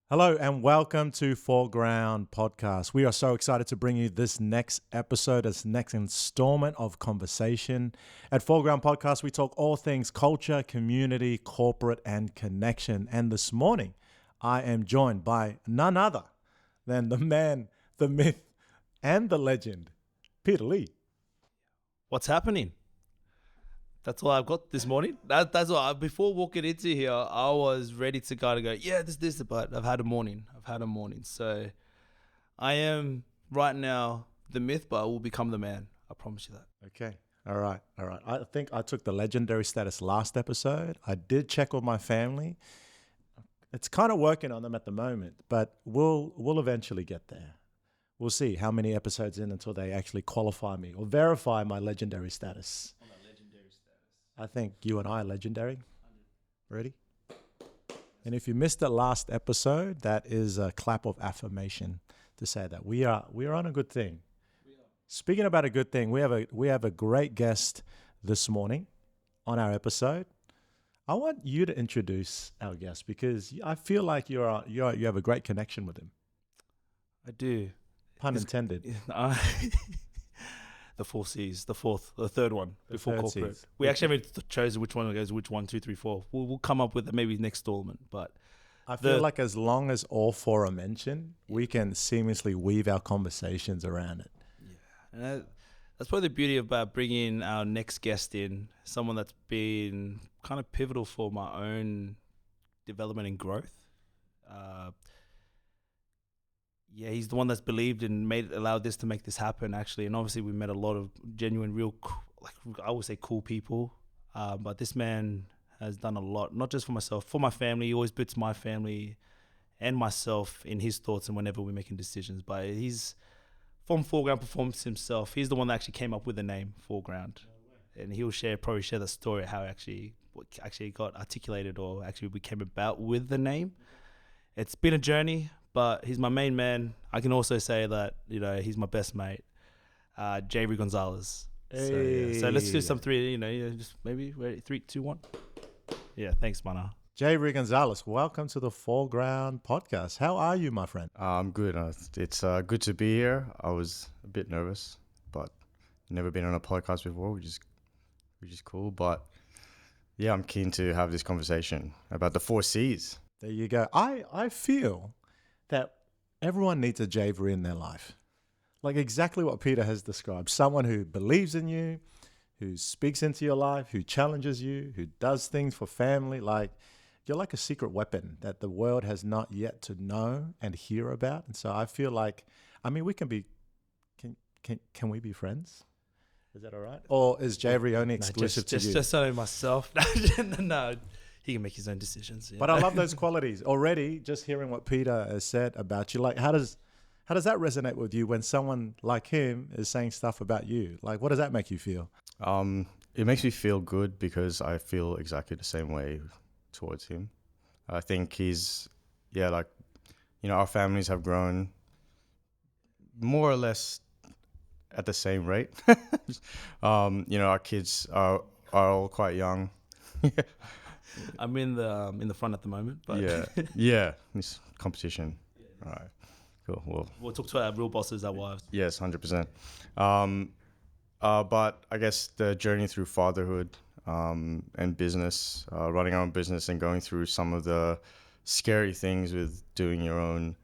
Hello and welcome to Foreground Podcast. We are so excited to bring you this next episode, this next installment of conversation. At Foreground Podcast, we talk all things culture, community, corporate, and connection. And this morning, I am joined by none other than the man, the myth, and the legend, Peter Lee. What's happening? That's all I've got this morning. That's all. Before walking into here, I was ready to kind of go, yeah, this, but I've had a morning. So I am right now the myth, but I will become the man. I promise you that. Okay. All right. I think I took the legendary status last episode. I did check with my family. It's kind of working on them at the moment, but we'll eventually get there. We'll see how many episodes in until they actually qualify me or verify my legendary status. I think you and I are legendary. Ready? And if you missed the last episode, that is a clap of affirmation to say that we are on a good thing. Speaking about a good thing, we have a great guest this morning on our episode. I want you to introduce our guest because I feel like you have a great connection with him. I do. Pun intended. The 4Cs, the third one before corporate. Cs. We actually haven't chosen which one goes, which 1, 2, 3, 4. We'll come up with it maybe next installment. But I feel like as long as all four are mentioned, we can seamlessly weave our conversations around it. Yeah, and that's probably the beauty about bringing our next guest in, someone that's been kind of pivotal for my own development and growth. Yeah, he's the one that's believed and allowed this to make this happen, actually. And obviously, we met a lot of genuine, real, I would say cool people. But this man has done a lot, not just for myself, for my family. He always puts my family and myself in his thoughts and whenever we're making decisions. But he's from Foreground Performance himself. He's the one that actually came up with the name Foreground. And he'll probably share the story how what actually got articulated or actually we came about with the name. It's been a journey. But he's my main man. I can also say that, he's my best mate, Javery Gonzales. Hey. So let's do some three, just maybe 3, 2, 1. Yeah, thanks, Mana. Javery Gonzales, welcome to the Foreground Podcast. How are you, my friend? I'm good. It's good to be here. I was a bit nervous, but never been on a podcast before, which is cool. But yeah, I'm keen to have this conversation about the 4 Cs. There you go. I feel that everyone needs a Javery in their life. Like exactly what Peter has described. Someone who believes in you, who speaks into your life, who challenges you, who does things for family. Like you're like a secret weapon that the world has not yet to know and hear about. And so I feel like, we can be, can we be friends? Is that all right? Or is Javery only exclusive to you? Just only myself. No. He can make his own decisions. Yeah. But I love those qualities. Already, just hearing what Peter has said about you, like how does that resonate with you when someone like him is saying stuff about you? Like, what does that make you feel? It makes me feel good because I feel exactly the same way towards him. I think he's, our families have grown more or less at the same rate. Our kids are all quite young. I'm in the front at the moment, but yeah, this competition. All right, cool. Well, we'll talk to our real bosses, our wives. Yes, 100%. But I guess the journey through fatherhood and business, running our own business, and going through some of the scary things with doing your own,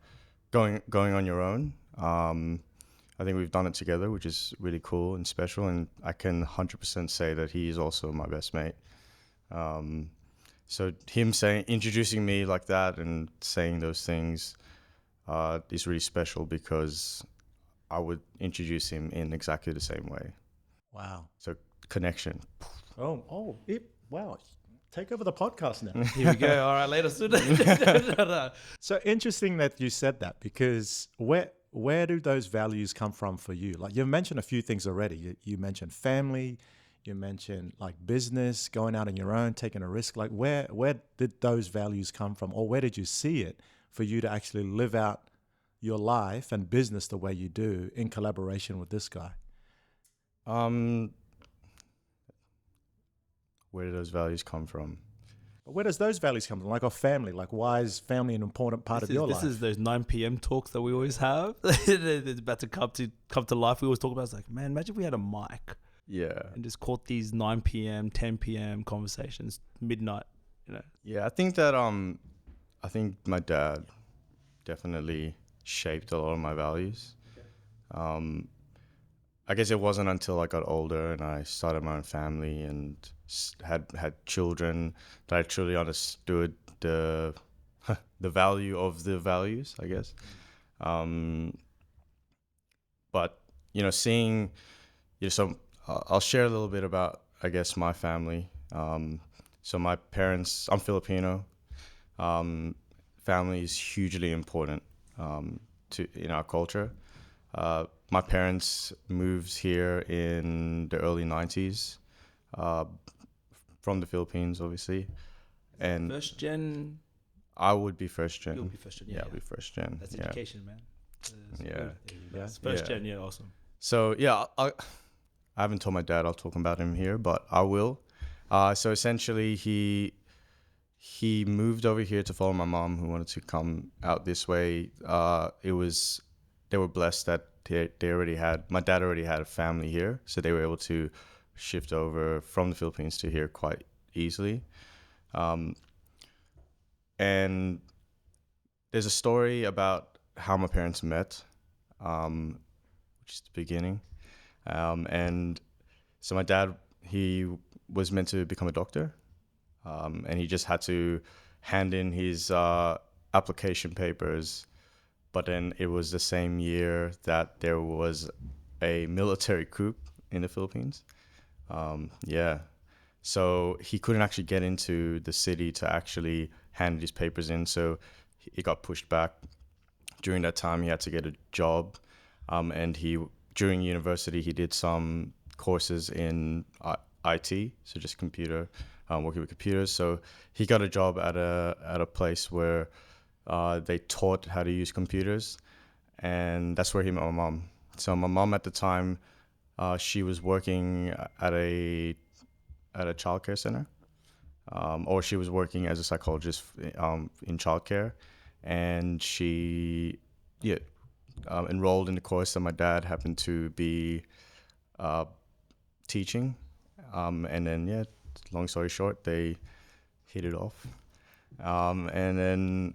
going on your own. I think we've done it together, which is really cool and special. And I can 100% say that he is also my best mate. So him introducing me like that and saying those things is really special because I would introduce him in exactly the same way. Wow. So connection. Wow. Take over the podcast now. Here we go. All right, later. So interesting that you said that because where do those values come from for you? Like you've mentioned a few things already. You mentioned family. You mentioned like business, going out on your own, taking a risk. Like where did those values come from, or where did you see it for you to actually live out your life and business the way you do in collaboration with this guy? Where do those values come from? But where does those values come from? Like of family? Like why is family an important part of your life? This is those 9 p.m. talks that we always have. It's about to come to life. We always talk about. It's like, man, imagine if we had a mic Yeah. and just caught these 9 p.m., 10 p.m. conversations, midnight. Yeah, I think that I think my dad definitely shaped a lot of my values. I guess it wasn't until I got older and I started my own family and had children that I truly understood the the value of the values, I guess. But seeing, so I'll share a little bit about, I guess, my family. So my parents, I'm Filipino. Family is hugely important in our culture. My parents moved here in the early 90s from the Philippines, obviously. And First gen. I would be first gen. You'll be first gen. Yeah, I'll be first gen. That's yeah. education, man. Yeah. That's first gen. Yeah, awesome. So yeah, I haven't told my dad. I'll talk about him here, but I will. So essentially, he moved over here to follow my mom, who wanted to come out this way. They were blessed that my dad already had a family here, so they were able to shift over from the Philippines to here quite easily. And there's a story about how my parents met, which is the beginning. And so my dad, he was meant to become a doctor, and he just had to hand in his application papers. But then it was the same year that there was a military coup in the Philippines. So he couldn't actually get into the city to actually hand his papers in. So it got pushed back. During that time, he had to get a job. And during university, he did some courses in IT, so just working with computers. So he got a job at a place where they taught how to use computers, and that's where he met my mom. So my mom at the time, she was working at a childcare center, or she was working as a psychologist in childcare, and she enrolled in the course that my dad happened to be teaching, and then long story short, they hit it off, and then.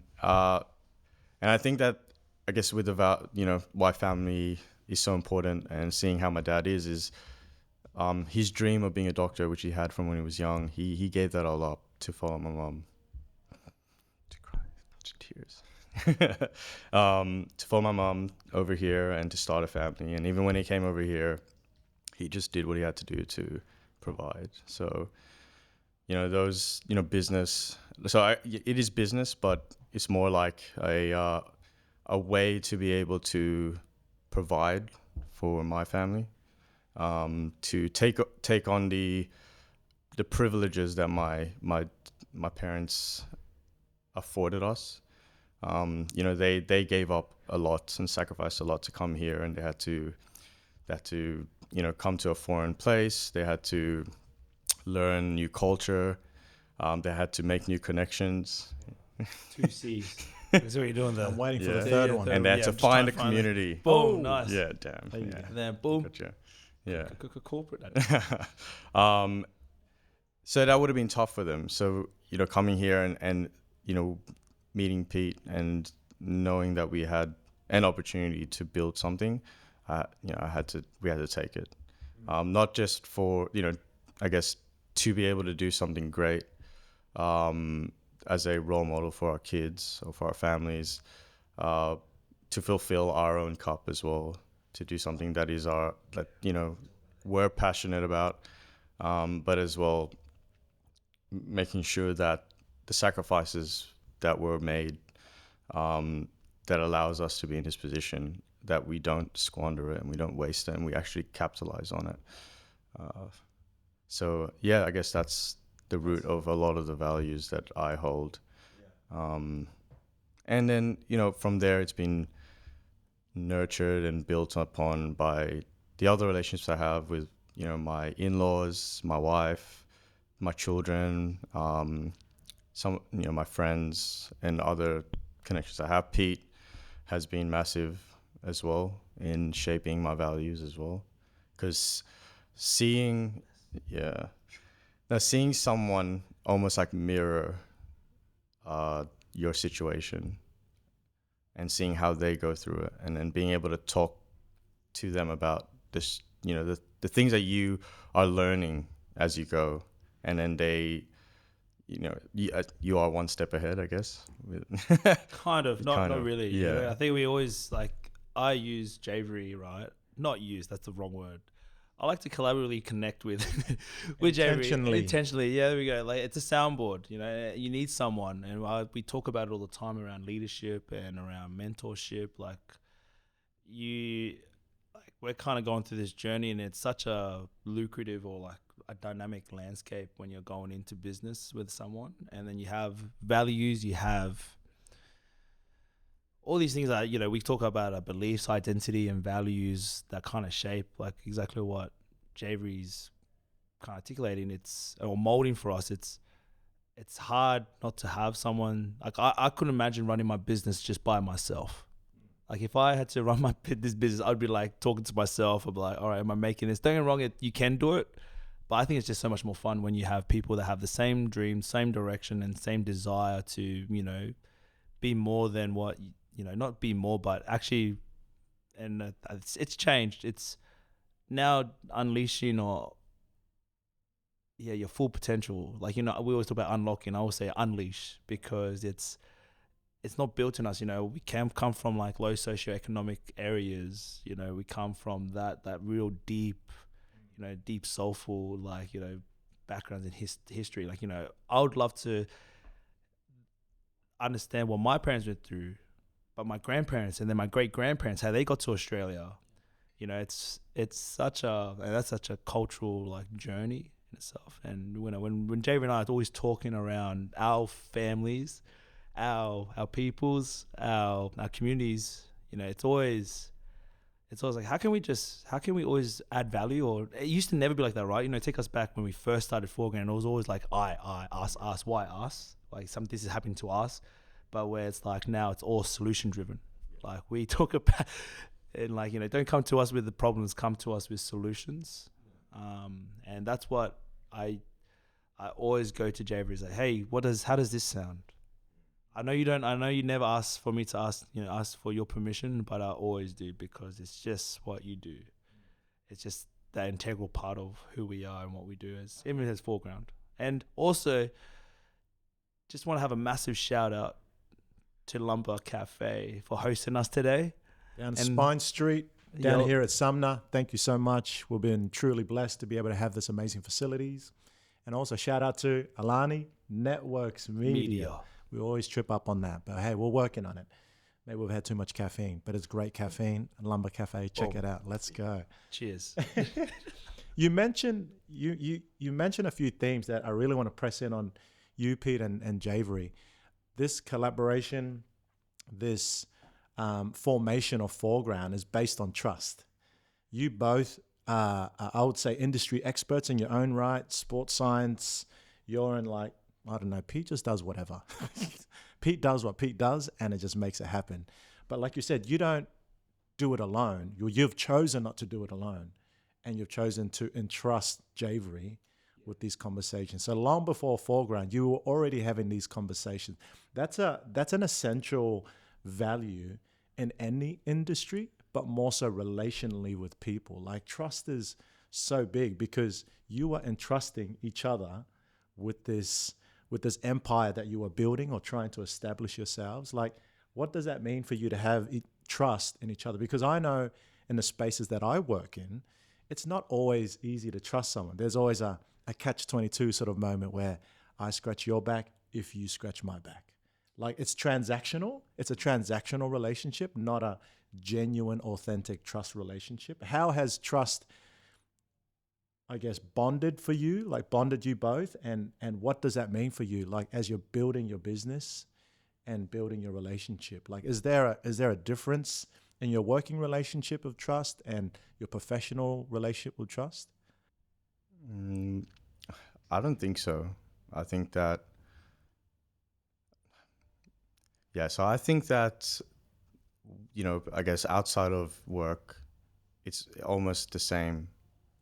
And I think that, I guess, with why family is so important, and seeing how my dad is his dream of being a doctor, which he had from when he was young, he gave that all up to follow my mom. To cry, tears. To follow my mom over here and to start a family. And even when he came over here, he just did what he had to do to provide. So, those, business. So it is business, but it's more like a way to be able to provide for my family, to take on the privileges that my parents afforded us. They gave up a lot and sacrificed a lot to come here, and they had to come to a foreign place. They had to learn new culture. They had to make new connections. 2 C's. That's what you're doing there. I'm waiting for the third one. And they had to find a community. Boom, nice. Yeah, damn. There you Yeah. go. Then boom. Gotcha. Yeah. Corporate. So that would have been tough for them. So, coming here and meeting Pete and knowing that we had an opportunity to build something, we had to take it. Not just for, I guess, to be able to do something great, as a role model for our kids or for our families, to fulfill our own cup as well, to do something that we're passionate about, but as well making sure that the sacrifices that were made, that allows us to be in this position, that we don't squander it and we don't waste it and we actually capitalize on it. So yeah, I guess that's the root of a lot of the values that I hold. And then, from there it's been nurtured and built upon by the other relationships I have with, my in-laws, my wife, my children, some, my friends and other connections I have. Pete has been massive as well in shaping my values as well, because seeing someone almost like mirror your situation and seeing how they go through it, and then being able to talk to them about this, the things that you are learning as you go, and then they, you are one step ahead, I guess. Kind of, not really. Yeah. I think we always I use Javery, right? Not use, that's the wrong word. I like to collaboratively connect with Javery. Intentionally. Yeah, there we go. Like, it's a soundboard. You need someone, and we talk about it all the time around leadership and around mentorship. We're kind of going through this journey, and it's such a lucrative or a dynamic landscape when you're going into business with someone, and then you have values, you have all these things that, we talk about beliefs, identity, and values that kind of shape exactly what Javery's kind of articulating. Or molding for us. It's hard not to have someone. I couldn't imagine running my business just by myself. If I had to run this business, I'd be talking to myself. I'd be like, all right, am I making this? Don't get me wrong, you can do it. But I think it's just so much more fun when you have people that have the same dream, same direction, and same desire to, be more than what, not be more, but actually, and it's changed. It's now unleashing your full potential. We always talk about unlocking. I always say unleash, because it's not built in us. We can come from low socioeconomic areas. We come from that real deep, deep soulful, backgrounds in history. I would love to understand what my parents went through, but my grandparents and then my great grandparents, how they got to Australia. It's such a cultural journey in itself. And when Javery and I are always talking around our families, our peoples, our communities, it's always how can we always add value? Or it used to never be like that, right? Take us back when we first started Foreground, it was always I, us, why us? This is happening to us. But where it's now it's all solution driven. We talk about, and don't come to us with the problems, come to us with solutions. And that's what I always go to Javery, is hey, how does this sound? I know you never ask for me to ask for your permission, but I always do, because it's just what you do. It's just that integral part of who we are and what we do even as Foreground. And also, just want to have a massive shout out to Lumbr Café for hosting us today. Down Spine Street, down here at Sumner. Thank you so much. We've been truly blessed to be able to have this amazing facilities. And also shout out to Alani Networks Media. We always trip up on that, but hey, we're working on it. Maybe we've had too much caffeine, but it's great caffeine. Lumbr Cafe, check it out. Let's go. Cheers. You mentioned a few themes that I really want to press in on you, Pete, and Javery. This collaboration, this formation of Foreground is based on trust. You both are, I would say, industry experts in your own right, sports science. You're in I don't know, Pete just does whatever. Pete does what Pete does, and it just makes it happen. But like you said, you don't do it alone. You've chosen not to do it alone, and you've chosen to entrust Javery with these conversations. So long before Foreground, you were already having these conversations. That's an essential value in any industry, but more so relationally with people. Trust is so big, because you are entrusting each other with this empire that you are building or trying to establish yourselves. What does that mean for you to have trust in each other? Because I know in the spaces that I work in, it's not always easy to trust someone. There's always a catch-22 sort of moment where I scratch your back if you scratch my back. It's transactional. It's a transactional relationship, not a genuine, authentic trust relationship. How has trust, I guess, bonded for you, bonded you both? And what does that mean for you, as you're building your business and building your relationship? Is there a difference in your working relationship of trust and your professional relationship with trust? I don't think so. I think that Yeah, so I think that, I guess outside of work, it's almost the same,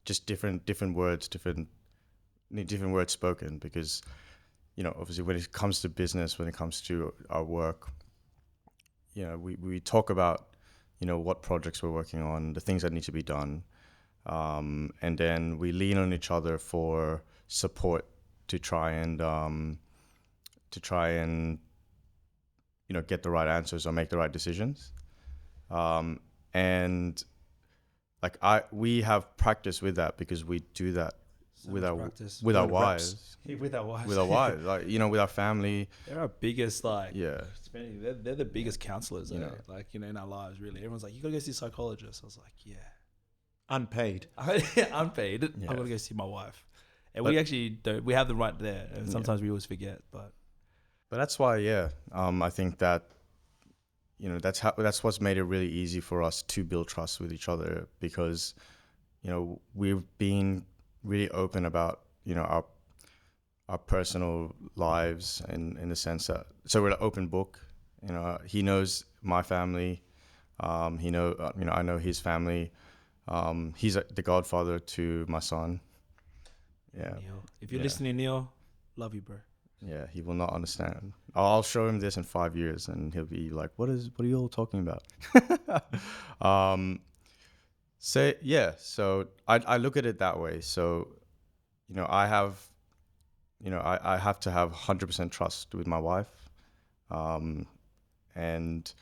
just different words, different words spoken. Because obviously when it comes to business, when it comes to our work, we talk about what projects we're working on, the things that need to be done, and then we lean on each other for support to try and get the right answers or make the right decisions. And like we have practice with that because we do that with our practice. with our Reps. wives, With our wives. with our wives, like with our family. They're our biggest Yeah, they're the biggest counselors, You know. like in our lives. Really, everyone's like, you gotta go see a psychologist. I was like, yeah, Unpaid. unpaid. Yeah. I'm gonna go see my wife, and But- we actually don't. We have them right there, and sometimes we always forget. But but that's why, I think that that's what's made it really easy for us to build trust with each other, because we've been really open about our personal lives, in the sense that, so we're an open book. He knows my family, I know his family. He's the godfather to my son. Yeah, Neil, if you're Yeah. listening, Neil, love you, bro. yeah, he will not understand. I'll show him this in 5 years, and he'll be like, "What are you all talking about?" So I look at it that way. So, I have, I have to have 100% trust with my wife, and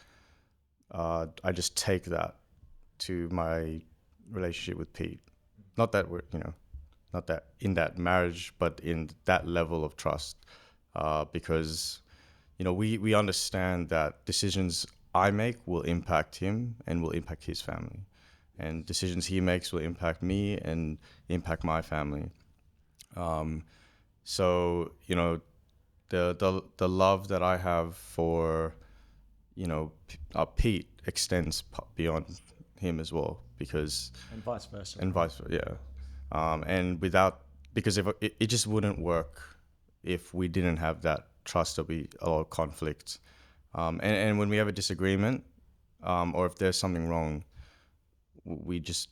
I just take that to my relationship with Pete. Not that we're, not that in that marriage, but in that level of trust, because we understand that decisions I make will impact him and will impact his family, and decisions he makes will impact me and impact my family. So the love that I have for Pete extends beyond him as well, because And vice versa. and vice versa, yeah. And because if it just wouldn't work if we didn't have that trust. There'll be a lot of conflict, and when we have a disagreement, or if there's something wrong, we just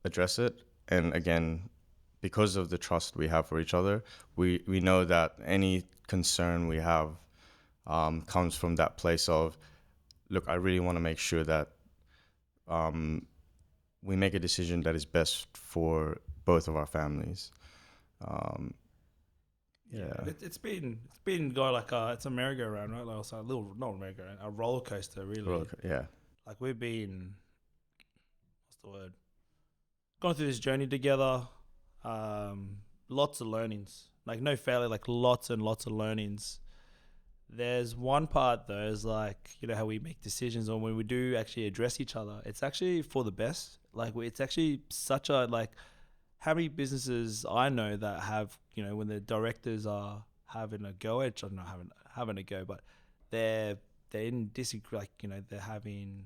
address it. And again, because of the trust we have for each other, we know that any concern we have comes from that place of, look, I really want to make sure that we make a decision that is best for both of our families. It's been going like it's a merry-go-round, right? Like also a little, not a merry-go-round, a roller coaster, really. Yeah. Like we've been, what's the word? Gone through this journey together. Lots of learnings, like no failure, like lots and lots of learnings. There's one part though, is like, how we make decisions, or when we do actually address each other, it's actually for the best. Like it's actually such a, like, how many businesses I know that have, when the directors are having a go at, I'm not having a go, but they're in disagree, like, they're having,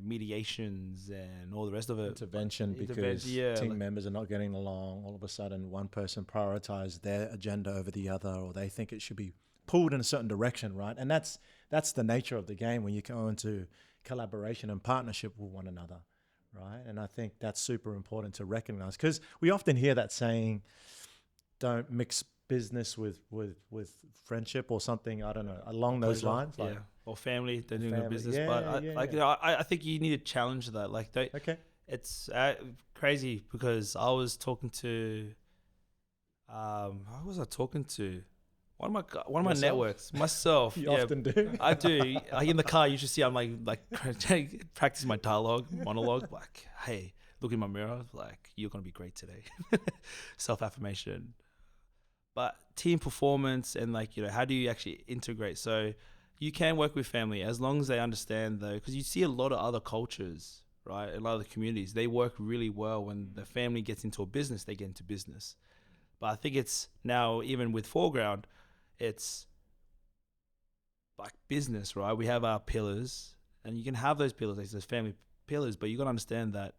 mediations and all the rest of it. Intervention because team members are not getting along. All of a sudden, one person prioritizes their agenda over the other, or they think it should be pulled in a certain direction, right? And that's the nature of the game when you go into collaboration and partnership with one another, right? And I think that's super important to recognize, because we often hear that saying, don't mix business with friendship or something, I don't know, along those lines. Like, yeah. Or family, they're doing a family. business. Yeah, but yeah, I think you need to challenge that. Like, okay. it's crazy because I was talking to, who was I talking to? One of my Yourself? networks, myself. You often do. I do. In the car, you should see I'm like practicing my monologue. Like, hey, look in my mirror. Like, you're gonna be great today. Self-affirmation. But team performance and how do you actually integrate? So you can work with family as long as they understand, though, because you see a lot of other cultures, right? A lot of the communities, they work really well. When the family gets into a business, they get into business. But I think it's now, even with Foreground, it's like business, right? We have our pillars, and you can have those pillars, like those family pillars, but you got to understand that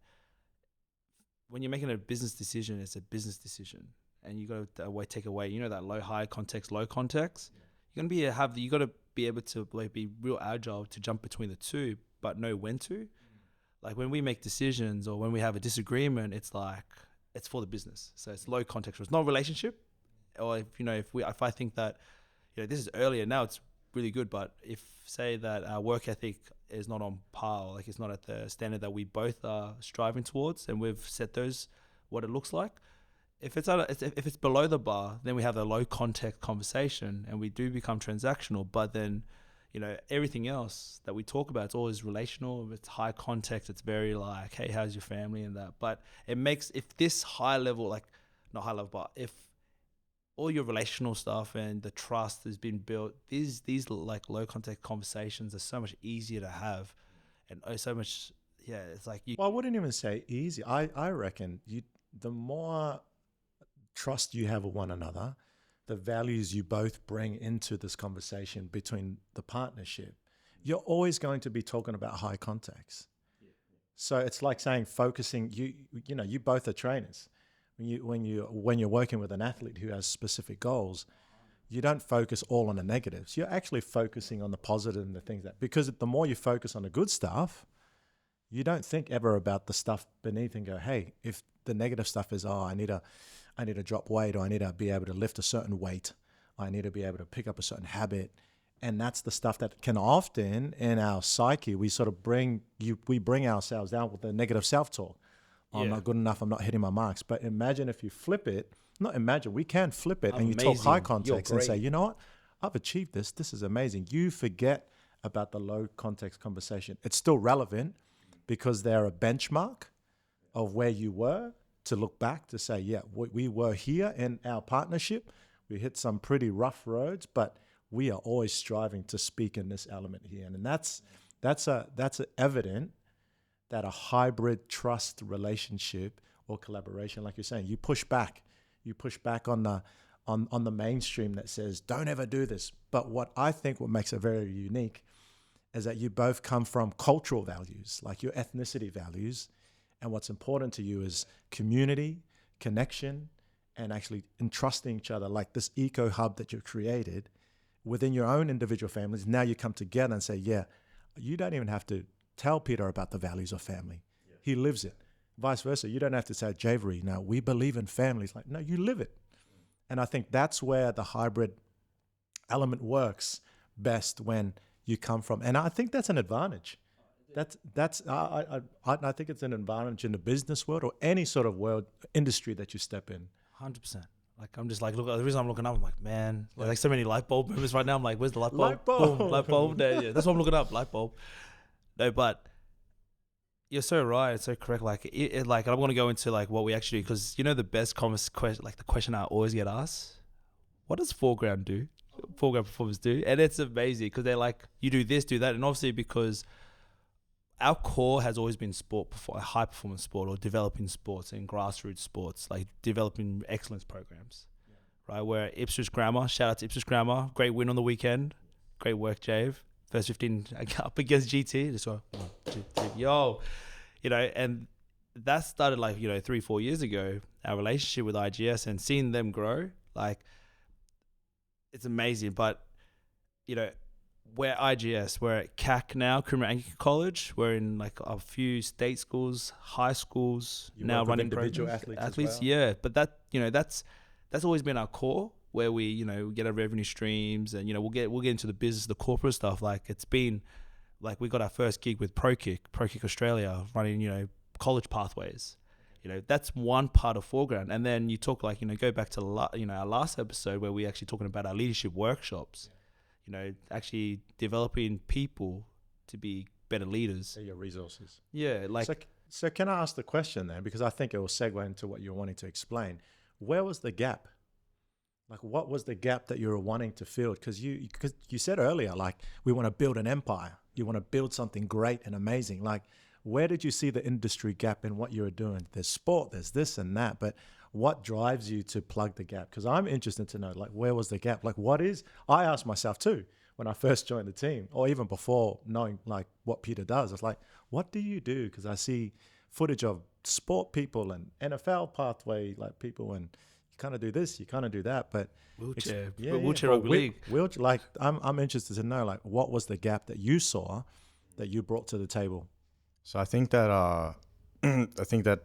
when you're making a business decision, it's a business decision, and you got to take away, that low context. You're gonna you got to be able to like be real agile to jump between the two, but know when to. Like when we make decisions or when we have a disagreement, it's like it's for the business. So it's low context. It's not a relationship. Or if I think that this is earlier now, it's really good. But if say that our work ethic is not on par, like it's not at the standard that we both are striving towards, and we've set those what it looks like. If it's below the bar, then we have a low context conversation, and we do become transactional. But then, everything else that we talk about, it's always relational. It's high context. It's very like, hey, how's your family and that. But it makes, if this high level, like not high level, but if all your relational stuff and the trust has been built, these like low context conversations are so much easier to have, and so much, it's like you. Well, I wouldn't even say easy. I reckon the more trust you have with one another, the values you both bring into this conversation between the partnership, you're always going to be talking about high context. So it's like saying focusing. You both are trainers. When you're working with an athlete who has specific goals, you don't focus all on the negatives. You're actually focusing on the positive and the things because the more you focus on the good stuff, you don't think ever about the stuff beneath and go, hey, if the negative stuff is, I need to drop weight, or I need to be able to lift a certain weight, I need to be able to pick up a certain habit. And that's the stuff that can often in our psyche, we sort of bring ourselves down with the negative self-talk. I'm not good enough, I'm not hitting my marks. But imagine if you flip it, we can flip it, and you talk high context and say, you know what, I've achieved this. This is amazing. You forget about the low context conversation. It's still relevant because they're a benchmark of where you were to look back to say, yeah, we were here in our partnership. We hit some pretty rough roads, but we are always striving to speak in this element here. And that's evident that a hybrid trust relationship or collaboration, like you're saying, you push back on the mainstream that says, don't ever do this. But what makes it very unique is that you both come from cultural values, like your ethnicity values. And what's important to you is community, connection, and actually entrusting each other, like this eco hub that you've created within your own individual families. Now you come together and say, yeah, you don't even have to tell Peter about the values of family. Yeah. He lives it. Vice versa. You don't have to say, Javery, now we believe in families. Like, no, you live it. And I think that's where the hybrid element works best when you come from. And I think that's an advantage. I think it's an advantage in the business world or any sort of world industry that you step in. 100%. Like I'm just like, look. The reason I'm looking up, I'm like, man, like so many light bulb moments right now. I'm like, where's the light bulb? Light bulb. Boom, light bulb. There, yeah, that's what I'm looking up. Light bulb. No, but you're so right. It's so correct. Like, like I want to go into like what we actually, because the best question, like the question I always get asked, what does Foreground do? Foreground Performance do? And it's amazing because they're like, you do this, do that, and obviously because our core has always been sport, high performance sport, or developing sports and grassroots sports, like developing excellence programs, right? Where Ipswich Grammar, shout out to Ipswich Grammar, great win on the weekend, great work, Jave. First 15 up against GT, just go 1, 2, 3, yo, and that started like 3-4 years ago. Our relationship with IGS and seeing them grow, like it's amazing. But we're IGS, we're at CAC now, Criminal Anglican College. We're in like a few state schools, high schools, you now running individual programs. athletes as well. Yeah. But that that's always been our core, where we get our revenue streams, and we'll get into the business, the corporate stuff. Like it's been like we got our first gig with ProKick Australia, running college pathways. That's one part of Foreground. And then you talk like go back to our last episode where we actually talking about our leadership workshops. Actually developing people to be better leaders. They're your resources. Yeah, like so can I ask the question then, because I think it will segue into what you're wanting to explain. Where was the gap? Like, what was the gap that you were wanting to fill? Because you said earlier, like, we want to build an empire. You want to build something great and amazing. Like, where did you see the industry gap in what you were doing? There's sport, there's this and that, but what drives you to plug the gap? Because I'm interested to know, like, where was the gap? Like, I asked myself too, when I first joined the team, or even before knowing, like, what Peter does. I was like, what do you do? Because I see footage of sport people and NFL pathway, like, people, and you kind of do this, you kind of do that, but Wheelchair, yeah, wheelchair but rugby league. wheelchair, like I'm interested to know, like, what was the gap that you saw that you brought to the table? So I think that I think that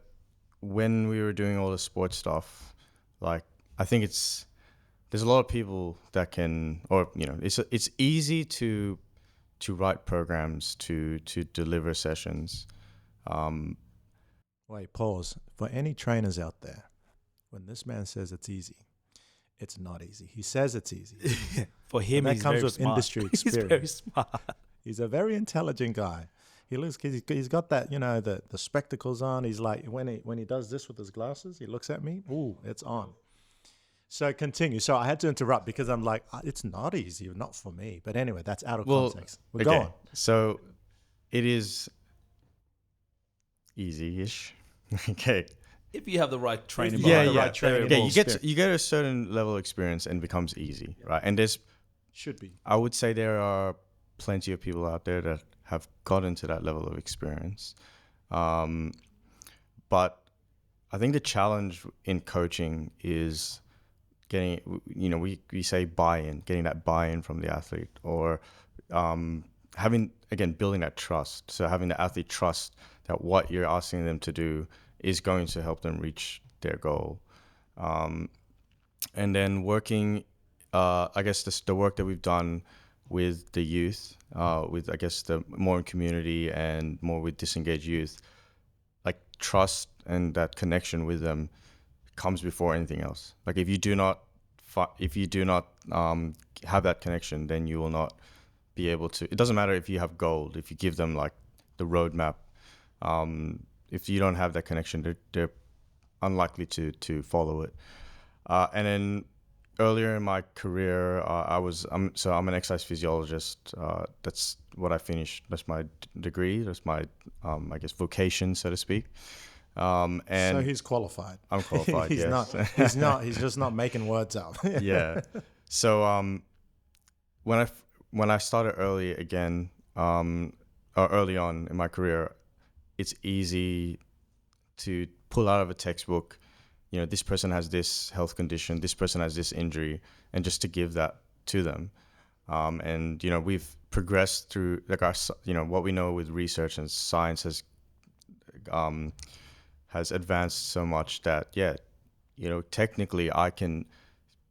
when we were doing all the sports stuff, like I think there's a lot of people that can, or it's easy to write programs, to deliver sessions. Wait, pause. For any trainers out there, when this man says it's easy, it's not easy. He says it's easy. For him, that he's comes very with smart. industry He's very experience. smart. He's a very intelligent guy. He's got that, the spectacles on. He's like, when he does this with his glasses, he looks at me. Ooh, it's on. So continue. So I had to interrupt because I'm like, it's not easy, not for me. But anyway, that's out of context. We're going. So it is easy-ish. Okay. If you have the right training, right training, you get a certain level of experience and it becomes easy, right? And should be. I would say there are plenty of people out there that have gotten to that level of experience. But I think the challenge in coaching is getting, we say buy-in, getting that buy-in from the athlete, or building that trust. So having the athlete trust that what you're asking them to do is going to help them reach their goal. And then working, I guess the work that we've done with the youth, with I guess the more in community and more with disengaged youth, like trust and that connection with them comes before anything else. Like if you do not have that connection, then you will not be able to. It doesn't matter if you have gold, if you give them like the roadmap. If you don't have that connection, they're unlikely to follow it. And then earlier in my career, I'm an exercise physiologist. That's what I finished. That's my degree. That's my I guess vocation, so to speak. And so he's qualified. I'm qualified. He's yes. not. He's just not making words up. Yeah. So when I started early again, or early on in my career, it's easy to pull out of a textbook, this person has this health condition, this person has this injury, and just to give that to them. And we've progressed through what we know with research, and science has advanced so much that technically I can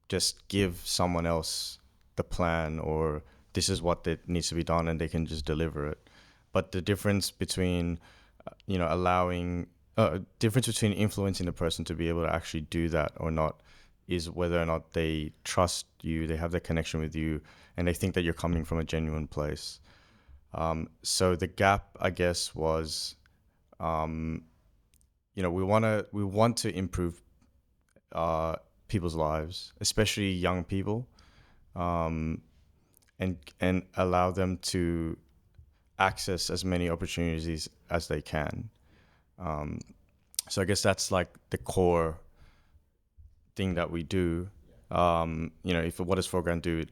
just give someone else the plan, or this is what needs to be done, and they can just deliver it. But the difference between difference between influencing the person to be able to actually do that or not is whether or not they trust you, they have that connection with you, and they think that you're coming from a genuine place. So the gap, I guess, was, we want to improve people's lives, especially young people, and allow them to access as many opportunities as they can. So I guess that's like the core thing that we do. What does Foreground do?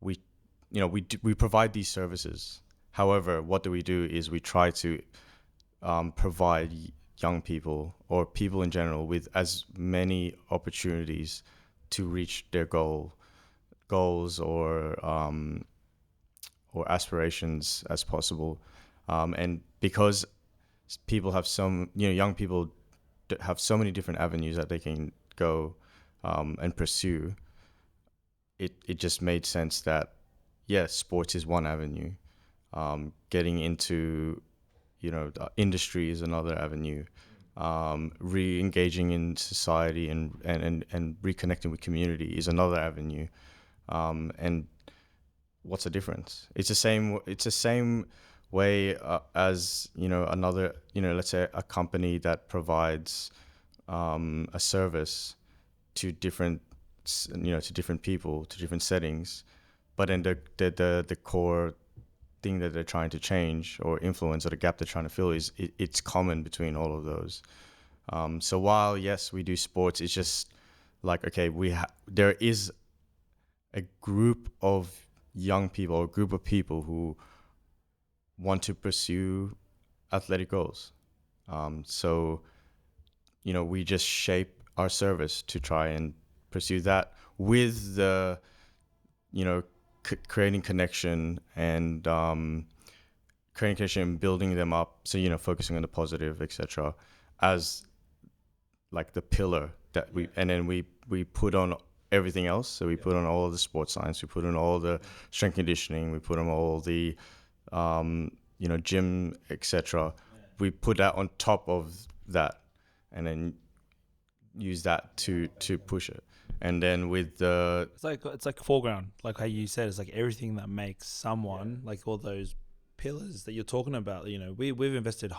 We provide these services. However, what do we do is we try to provide young people, or people in general, with as many opportunities to reach their goals or aspirations as possible. And because people have young people have so many different avenues that they can go and pursue, it just made sense that, sports is one avenue. Getting into, industry is another avenue. Re-engaging in society and reconnecting with community is another avenue. And what's the difference? It's the same way as another, let's say a company that provides a service to different people, to different settings, but then the core thing that they're trying to change or influence, or the gap they're trying to fill, is it's common between all of those. So while yes, we do sports, it's just like, okay, there is a group of young people, or a group of people who want to pursue athletic goals. So we just shape our service to try and pursue that with the, creating connection and building them up. So, focusing on the positive, etc., as like the pillar that and then we put on everything else. So we put on all of the sports science, we put on all the strength conditioning, we put on all the, gym, etc. We put that on top of that, and then use that to push it. And then with the it's like foreground, like how you said, it's like everything that makes someone, like all those pillars that you're talking about. We've invested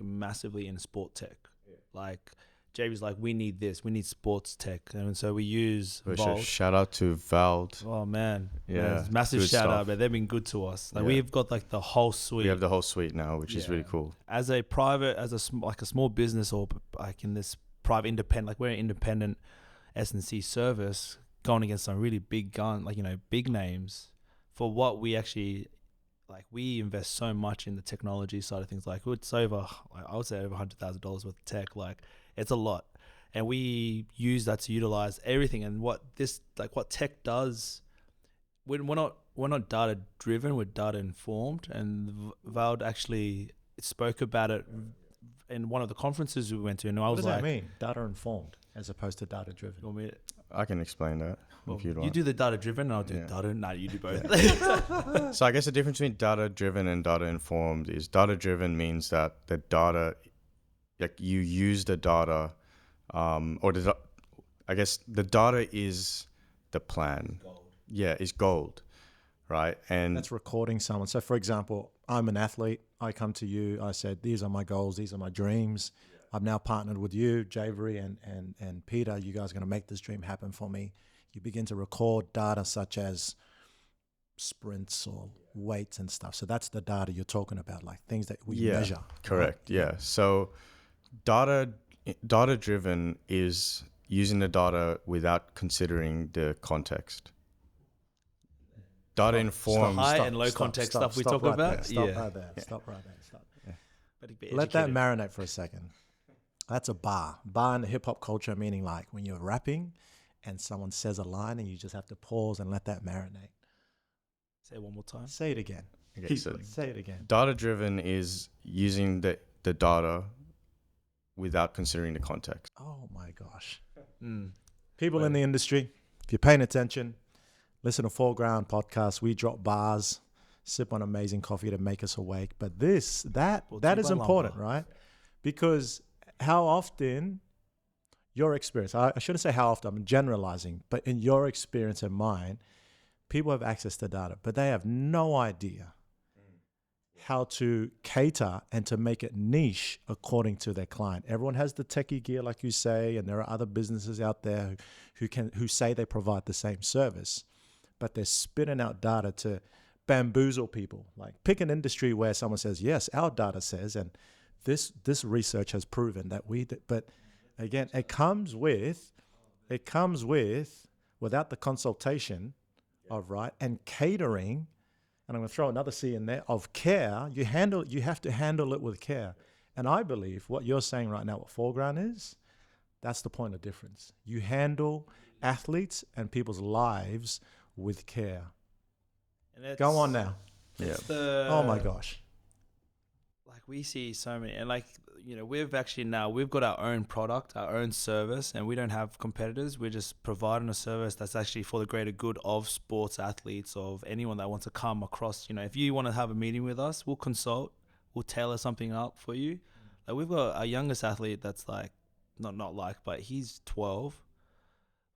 massively in sport tech. Like Javery's like, we need this, we need sports tech, and so we use Vault. Shout out to Vald. Oh man, yeah, massive shout stuff. out, but they've been good to us. Like we've got like the whole suite. We have the whole suite now, which is really cool. As a small business, or like in this private independent, like we're an independent S&C service going against some really big big names for what we actually like. We invest so much in the technology side of things. Like it's over, I would say over $100,000 worth of tech. Like it's a lot, and we use that to utilize everything. And what tech does, we're not data driven, we're data informed. And Vald actually spoke about it in one of the conferences we went to, and I was like, what does that mean? Data informed as opposed to data driven. You want me to, I can explain that if you'd want. You do the data driven, and I'll do data. No, you do both. So I guess the difference between data driven and data informed is data driven means that the data, like you use the data, I guess the data is the plan. Gold. Yeah, is gold, right? And that's recording someone. So for example, I'm an athlete. I come to you. I said, these are my goals. These are my dreams. I've now partnered with you, Javery and Peter. You guys are going to make this dream happen for me. You begin to record data such as sprints or weights and stuff. So that's the data you're talking about, like things that we measure. Correct. Right? Yeah. So data driven is using the data without considering the context. Data informed. High and low context stuff we talk about. Stop right there. Let that marinate for a second. That's a bar. Bar in the hip hop culture, meaning like when you're rapping and someone says a line and you just have to pause and let that marinate. Say it one more time. Say it again. Okay, so say it again. Data driven is using the data without considering the context. Oh my gosh. People in the industry, if you're paying attention, listen to Foreground Podcast. We drop bars, sip on amazing coffee to make us awake. But that is important, right? Because how often your experience, I shouldn't say how often, I'm generalizing, but in your experience and mine, people have access to data, but they have no idea how to cater and to make it niche according to their client. Everyone has the techie gear, like you say, and there are other businesses out there who say they provide the same service, but they're spitting out data to bamboozle people. Like pick an industry where someone says, yes, our data says, and this research has proven that but again, it comes with without the consultation of and catering, and I'm going to throw another C in there, of care. You have to handle it with care. And I believe what you're saying right now, what Foreground is, that's the point of difference. You handle athletes and people's lives with care. And go on now. Yeah. Oh my gosh. Like we see so many, and we've got our own product, our own service, and we don't have competitors. We're just providing a service that's actually for the greater good of sports athletes, of anyone that wants to come across. If you want to have a meeting with us, we'll consult, we'll tailor something up for you. Like we've got our youngest athlete that's like, but he's 12,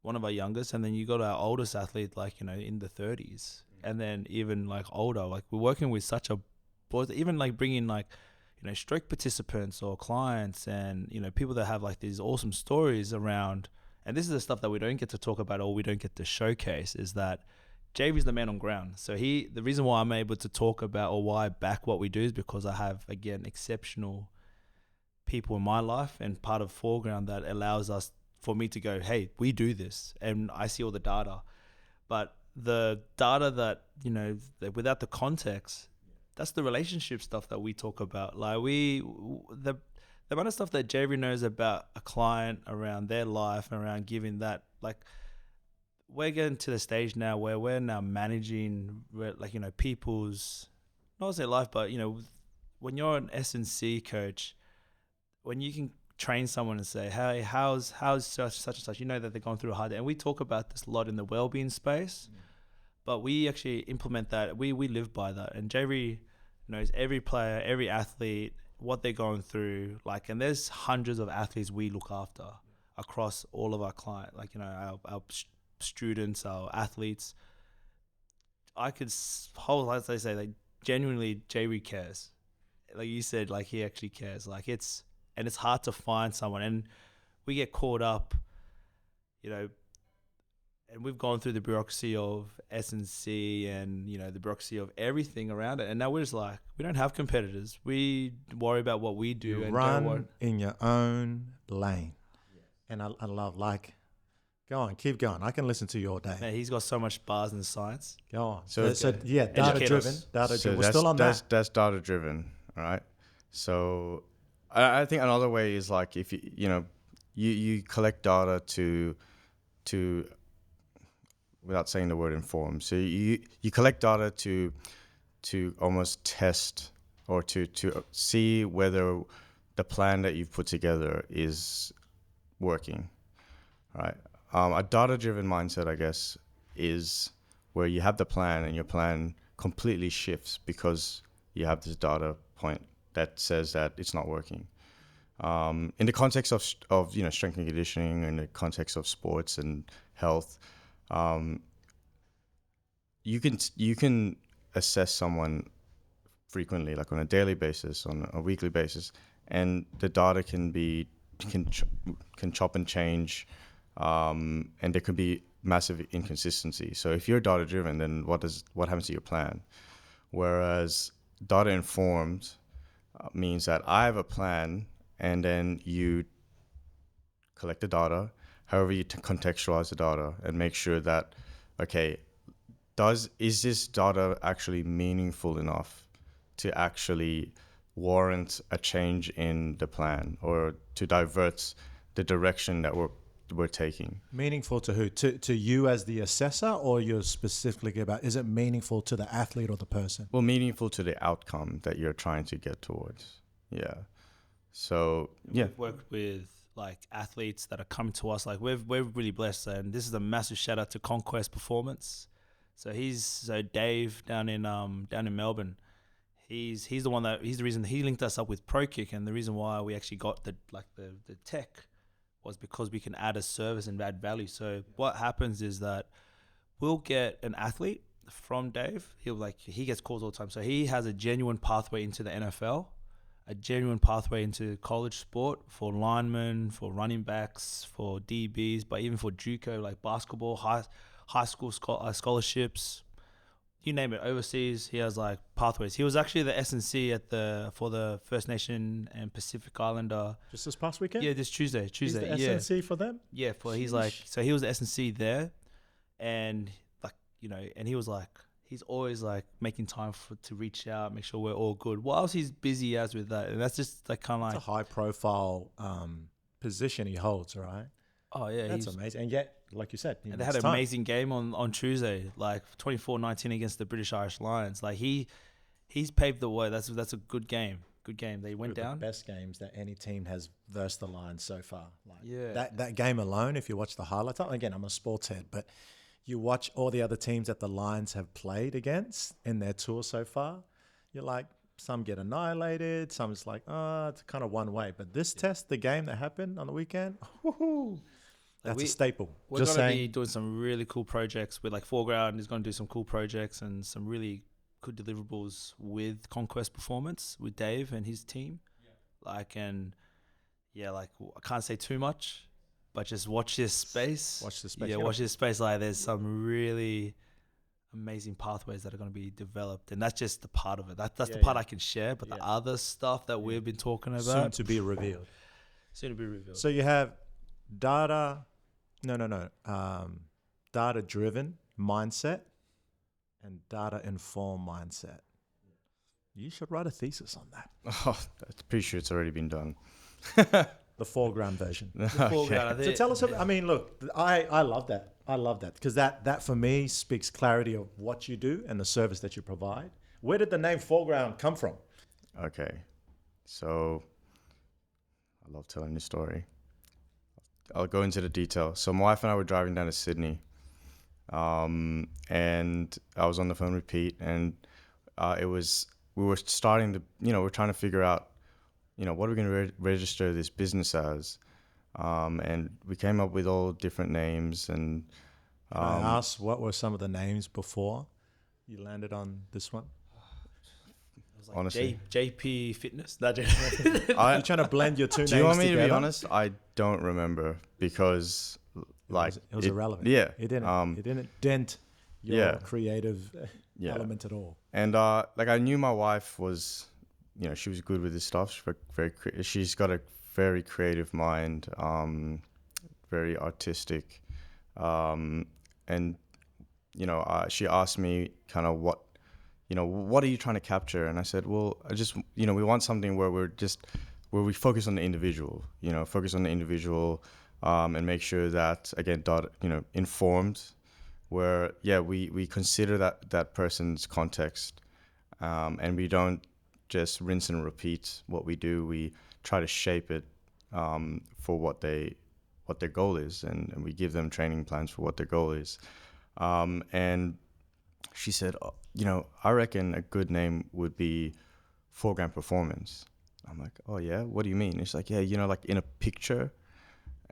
one of our youngest, and then you got our oldest athlete in the 30s, and then even older. Like we're working with such a, even bringing stroke participants or clients and people that have these awesome stories around. And this is the stuff that we don't get to talk about or we don't get to showcase, is that Javery's the man on ground. So the reason why I'm able to talk about, or why I back what we do, is because I have, again, exceptional people in my life and part of Foreground that allows us, for me to go, hey, we do this, and I see all the data. But the data that without the context, that's the relationship stuff that we talk about. Like the the amount of stuff that Javery knows about a client around their life and around giving that, like, we're getting to the stage now where we're now managing, like, you know, people's, not say life, but, you know, when you're an S&C coach, when you can train someone and say, hey, how's such and such, you know that they're going through a hard day. And we talk about this a lot in the well-being space, but we actually implement that. We live by that. And Javery knows every player, every athlete, what they're going through. Like, and there's hundreds of athletes we look after across all of our clients, like, you know, our students, our athletes. I could wholeheartedly say, like, genuinely Javery cares. Like you said, like, he actually cares. Like, it's hard to find someone, and we get caught up, you know, and we've gone through the bureaucracy of S&C and, you know, the bureaucracy of everything around it. And now we're just like, we don't have competitors. We worry about what we do. You and run in your own lane. And I love, like, go on, keep going. I can listen to you all day. Man, he's got so much bars in science. Go on. So yeah, data-driven. We're still on that. That's data-driven, all right? So I think another way is, like, if you collect data to without saying the word inform. So you collect data to almost test or to see whether the plan that you've put together is working, right? A data-driven mindset, I guess, is where you have the plan and your plan completely shifts because you have this data point that says that it's not working. In the context of you know, strength and conditioning, in the context of sports and health, you can assess someone frequently, like on a daily basis, on a weekly basis, and the data can chop and change, and there could be massive inconsistency. So if you're data driven, then what happens to your plan? Whereas data informed means that I have a plan, and then you collect the data, however you contextualize the data and make sure that, okay, is this data actually meaningful enough to actually warrant a change in the plan or to divert the direction that we're taking? Meaningful to who? To you as the assessor, or you're specifically about, is it meaningful to the athlete or the person? Well, meaningful to the outcome that you're trying to get towards. Yeah. So, yeah. We've worked with, like, athletes that are coming to us. Like, we're really blessed, and this is a massive shout out to Conquest Performance. So Dave down in Melbourne. He's the reason he linked us up with ProKick, and the reason why we actually got the tech was because we can add a service and add value. So what happens is that we'll get an athlete from Dave. He gets calls all the time. So he has a genuine pathway into the NFL, a genuine pathway into college sport for linemen, for running backs, for DBs, but even for JUCO, like basketball, high school scholarships, you name it, overseas. He has, like, pathways. He was actually the S&C for the First Nation and Pacific Islander. Just this past weekend? Yeah, this Tuesday. He's the S&C for them? Yeah, so he was the S&C there, and, like, you know, and he was like, he's always, like, making time to reach out, make sure we're all good, whilst he's busy as with that. And that's just, like, kind of like, it's a high profile position he holds, right? Oh yeah, that's amazing. And yet, like you said, and they had an amazing game on Tuesday, like 24-19 against the British Irish Lions. Like, he's paved the way. That's a good game. Good game. They went down. The best games that any team has versus the Lions so far. Like, yeah. That game alone, if you watch the highlights, again, I'm a sports head, but you watch all the other teams that the Lions have played against in their tour so far, you're like, some get annihilated, some is like, it's kind of one way. But this test, the game that happened on the weekend, that's a staple. We're going to be doing some really cool projects with, like, Foreground is going to do some cool projects and some really good deliverables with Conquest Performance, with Dave and his team. Yeah. Like, and yeah, like, I can't say too much, but just watch this space. Watch this space. Yeah, watch this space. Like, there's some really amazing pathways that are going to be developed, and that's just the part of it. That's the part I can share, but the other stuff that we've been talking about, soon to be revealed. So you have data driven mindset and data informed mindset. You should write a thesis on that. Oh, I'm pretty sure it's already been done. The Foreground version. The Foreground, I So think. tell us. I mean, look, I love that. I love that because that for me speaks clarity of what you do and the service that you provide. Where did the name Foreground come from? Okay, so I love telling this story. I'll go into the detail. So my wife and I were driving down to Sydney, and I was on the phone with Pete, and we were starting to, we're trying to figure out, what are we going to register this business as, and we came up with all different names. And Can I ask what were some of the names before you landed on this one? Like honestly, JP Fitness. No, You're trying to blend your two names do you want me together? to be honest? I don't remember because It was irrelevant. Yeah, It didn't dent your creative element at all. And I knew my wife was, she was good with this stuff. She's got a very creative mind, very artistic, and she asked me kind of what are you trying to capture? And I said, well, I just, we want something where we focus on the individual, and make sure that, again, informed, where, we consider that person's context, and we don't just rinse and repeat what we do. We try to shape it for what their goal is, and we give them training plans for what their goal is. And she said, I reckon a good name would be Foreground Performance. I'm like, oh yeah, what do you mean? It's like, yeah, like in a picture,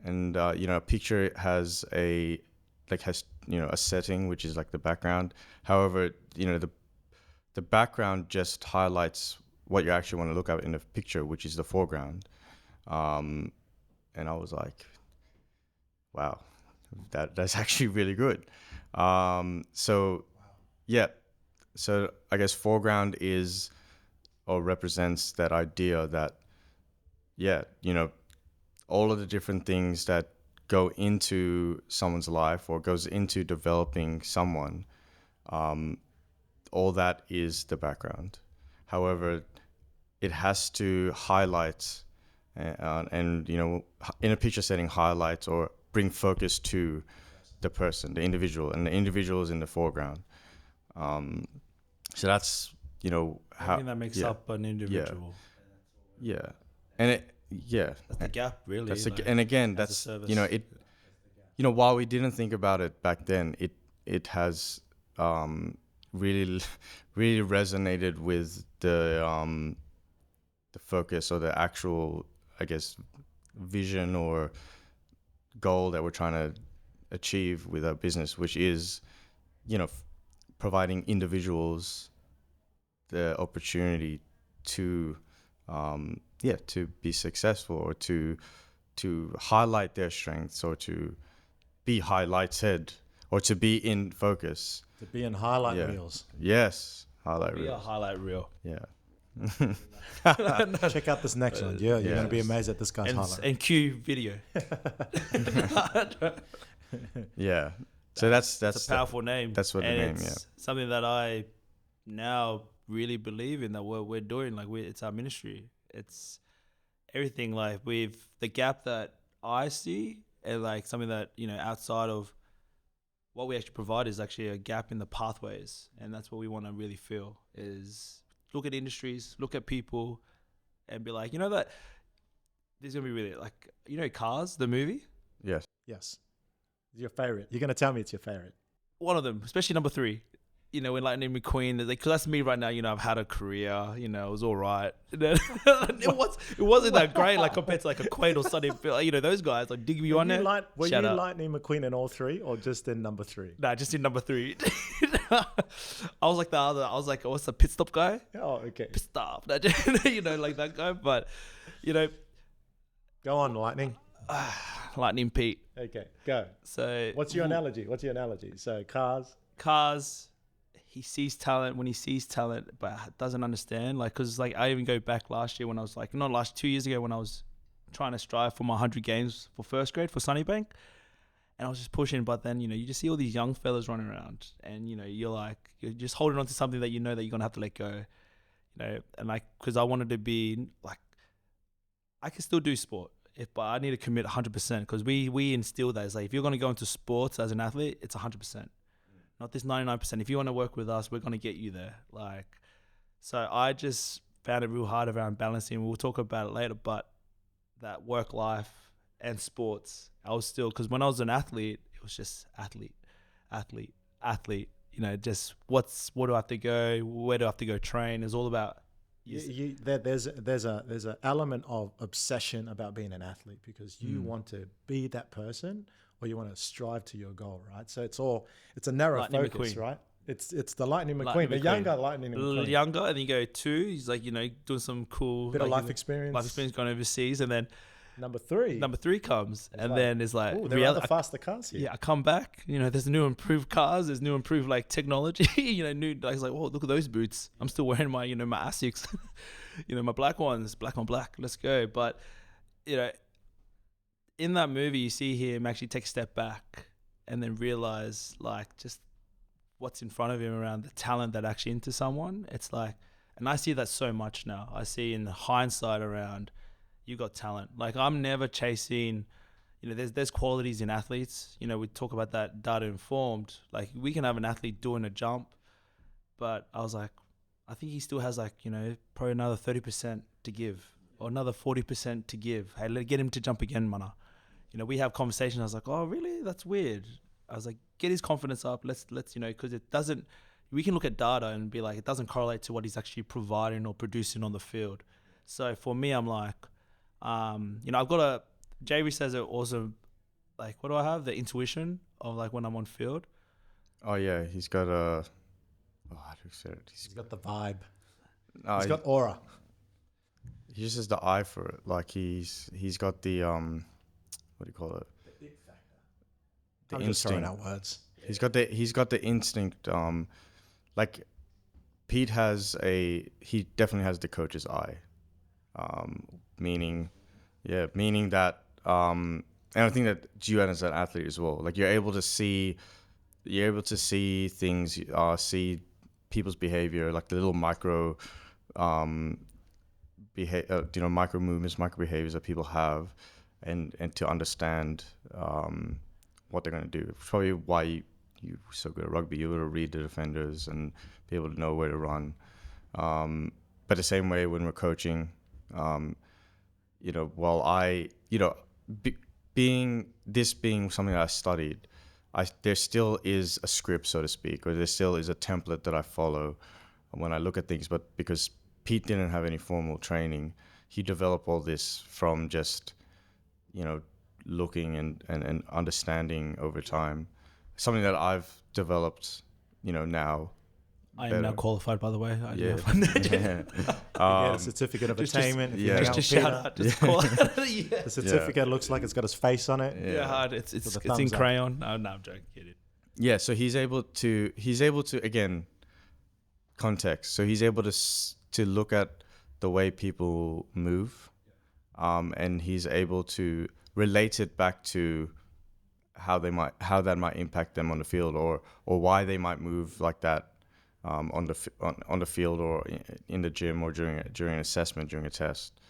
and a picture has a setting, which is like the background. However, the background just highlights what you actually want to look at in a picture, which is the foreground. And I was like, wow, that's actually really good. So I guess Foreground is or represents that idea that, all of the different things that go into someone's life or goes into developing someone, all that is the background. However, it has to highlight and in a picture setting, highlight or bring focus to the person, the individual, and the individual is in the foreground. So that's, I think that makes up an individual. Yeah. And that's the gap, really. And again, that's, while we didn't think about it back then, it has really, really resonated with the focus or the actual, I guess, vision or goal that we're trying to achieve with our business, which is, providing individuals the opportunity to be successful, or to highlight their strengths, or to be highlighted, or to be in focus. To be in highlight reels. Yes, highlight reels. Be a highlight reel. Yeah. Check out this next one. Yeah, you're going to be amazed at this guy's highlight. And cue video. Yeah. So that's a powerful name. That's what the name. Yeah. Something that I now really believe in, that we're doing. Like it's our ministry. It's everything. Like with the gap that I see, and like something that outside of what we actually provide is actually a gap in the pathways, and that's what we want to really feel is look at industries, look at people, and be like, that this is gonna be really like Cars, the movie. Yes. Your favorite. You're going to tell me it's your favorite. One of them, especially number 3. When Lightning McQueen, because that's me right now. I've had a career. It was all right. It wasn't that great, like compared to like a Quaid or Sonny. Those guys like Digby on there. Were you Lightning McQueen in all 3, or just in number 3? Nah, just in number 3. I was like the other. I was like, what's the pit stop guy? Oh, okay. Pit stop. Like that guy. But go on, Lightning. Lightning Pete. Okay, go. So what's your analogy? So Cars. He sees talent when he sees talent, but doesn't understand. Like, cause like I even go back last year when I was like, 2 years ago when I was trying to strive for my 100 games for first grade for Sunnybank, and I was just pushing. But then you just see all these young fellas running around, and you're just holding on to something that that you're gonna have to let go, and like, cause I wanted to be like I can still do sport, but I need to commit 100% because we instill that. It's like if you're going to go into sports as an athlete, it's 100%, not this 99%. If you want to work with us, we're going to get you there. Like, so I just found it real hard around balancing. We'll talk about it later, but that work life and sports, I was still, because when I was an athlete, it was just athlete. You know, just what do I have to go? Where do I have to go train? It's all about. There's an element of obsession about being an athlete because you want to be that person or you want to strive to your goal, right? So it's a narrow Lightning focus, McQueen. right? It's the Lightning Lightning McQueen, the McQueen. younger Lightning A little McQueen. younger, and then you go 2. He's like, you know, doing some cool Bit of life experience. going overseas, and then Number 3 comes, and then it's like, there are other faster cars here. Yeah, I come back. You know, there's new improved cars. There's new improved like technology. You know, new. Like, it's like, oh, look at those boots. I'm still wearing my, you know, my Asics. You know, my black ones, black on black. Let's go. But you know, in that movie, you see him actually take a step back and then realize like just what's in front of him around the talent that actually into someone. It's like, and I see that so much now. I see in hindsight around. You got talent. Like I'm never chasing, you know, there's qualities in athletes. You know, we talk about that data informed. Like we can have an athlete doing a jump, but I was like, I think he still has like, you know, probably another 30% to give or another 40% to give. Hey, let's get him to jump again, mana. You know, we have conversations. I was like, oh, really? That's weird. I was like, get his confidence up. Let's you know, because it doesn't, we can look at data and be like, it doesn't correlate to what he's actually providing or producing on the field. So for me, I'm like, you know, I've got Javery says it also, like, what do I have? The intuition of like when I'm on field. Oh yeah, he's got a. Oh, how do you say it? He's got the vibe. No, He's got aura. He just has the eye for it. Like he's got the what do you call it? The it factor. The I'm just throwing instinct. out words. He's got the instinct. Like Pete he definitely has the coach's eye. Meaning that, and I think that you as an athlete as well, like you're able to see things, see people's behavior, like the little micro, micro movements, micro behaviors that people have, and to understand, what they're going to do. It's probably why you're so good at rugby. You're able to read the defenders and be able to know where to run. But the same way when we're coaching, you know, while being something that I studied, there still is a script, so to speak, or there still is a template that I follow when I look at things. But because Pete didn't have any formal training, he developed all this from just, you know, looking and understanding over time. Something that I've developed, you know, now. I am now qualified, by the way. Yeah. A certificate of attainment. Just shout out. Just call it. The certificate looks like it's got his face on it. Yeah, hard. It's in crayon. No, I'm joking. Get it. Yeah, so he's able to again, context. So he's able to look at the way people move, and he's able to relate it back to how that might impact them on the field, or why they might move like that. On the field or in the gym or during an assessment, during a test.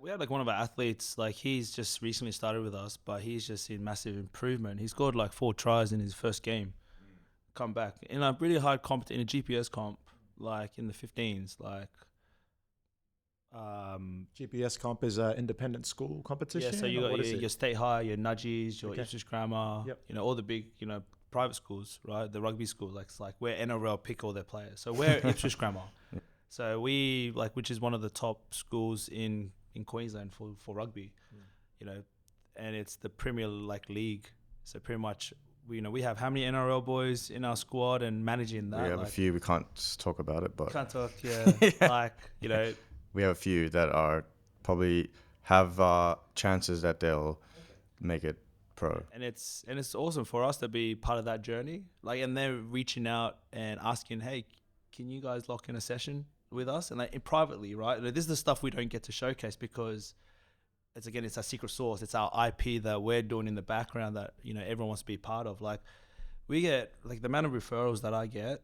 We had like one of our athletes, like he's just recently started with us, but he's just seen massive improvement. He scored like 4 tries in his first game. Come back in a really hard comp, in a GPS comp, like in the 15s, like. GPS comp is an independent school competition. Yeah, so you got your state high, your nudgies, your Ipswich Grammar, you know, all the big, you know, private schools, right? The rugby school, like it's like where NRL pick all their players. So we're Ipswich Grammar. So we which is one of the top schools in Queensland for rugby, you know, and it's the Premier League. So pretty much, we have how many NRL boys in our squad and managing that. We have a few. We can't talk about it, but can't talk. Yeah, like you know, we have a few that are probably have chances that they'll make it pro. And it's awesome for us to be part of that journey. Like, and they're reaching out and asking, hey, can you guys lock in a session with us? And like privately, right? This is the stuff we don't get to showcase because it's our secret sauce. It's our IP that we're doing in the background that, you know, everyone wants to be part of. Like we get like the amount of referrals that I get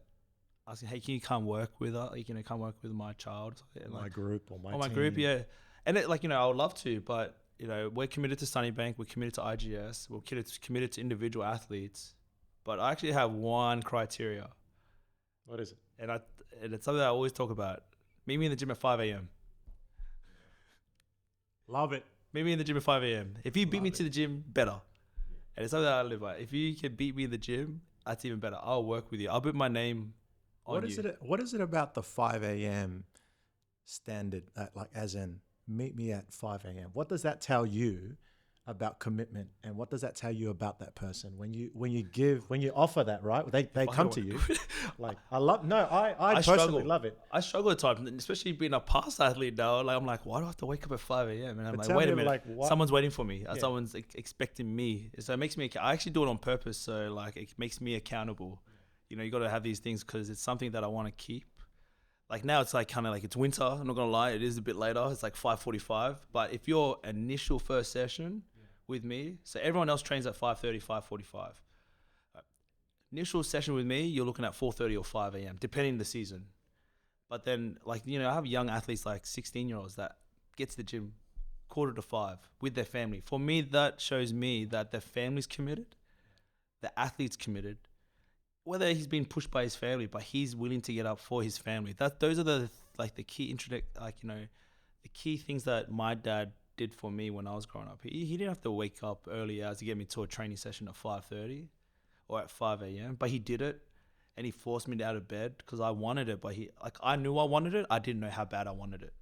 asking, hey, can you come work with us? You know, come work with my child. And my group or my my team. group, yeah. And it, like, I would love to, but we're committed to Sunnybank, we're committed to IGS, we're committed to individual athletes. But I actually have one criteria. What is it? And it's something I always talk about. Meet me in the gym at 5 a.m. Love it. Meet me in the gym at 5 a.m. If you beat me to the gym, better. And it's something that I live by. If you can beat me in the gym, that's even better. I'll work with you. I'll put my name on you. What is it about the 5 a.m. standard, like as in meet me at 5 a.m.? What does that tell you about commitment, and what does that tell you about that person when you offer that, right? They come to you. Like, I personally struggle. love it. I struggle at times, especially being a past athlete now. Like, I'm like, why do I have to wake up at 5 a.m.? And I'm like, wait a minute, like, someone's waiting for me. Yeah. Someone's expecting me. So it makes me, I actually do it on purpose. So like, it makes me accountable. You got to have these things because it's something that I want to keep. Like now it's like kind of like it's winter. I'm not going to lie. It is a bit later. It's like 5:45. But if your initial first session with me, so everyone else trains at 5:30, 5:45. Initial session with me, you're looking at 4:30 or 5 a.m. depending on the season. But then, like, I have young athletes like 16-year-olds that get to the gym 4:45 with their family. For me, that shows me that their family's committed, the athlete's committed. Whether he's been pushed by his family, but he's willing to get up for his family. Those are the key the key things that my dad did for me when I was growing up. He didn't have to wake up early hours to get me to a training session at 5:30 or at 5 a.m. But he did it, and he forced me out of bed because I wanted it. But I knew I wanted it. I didn't know how bad I wanted it.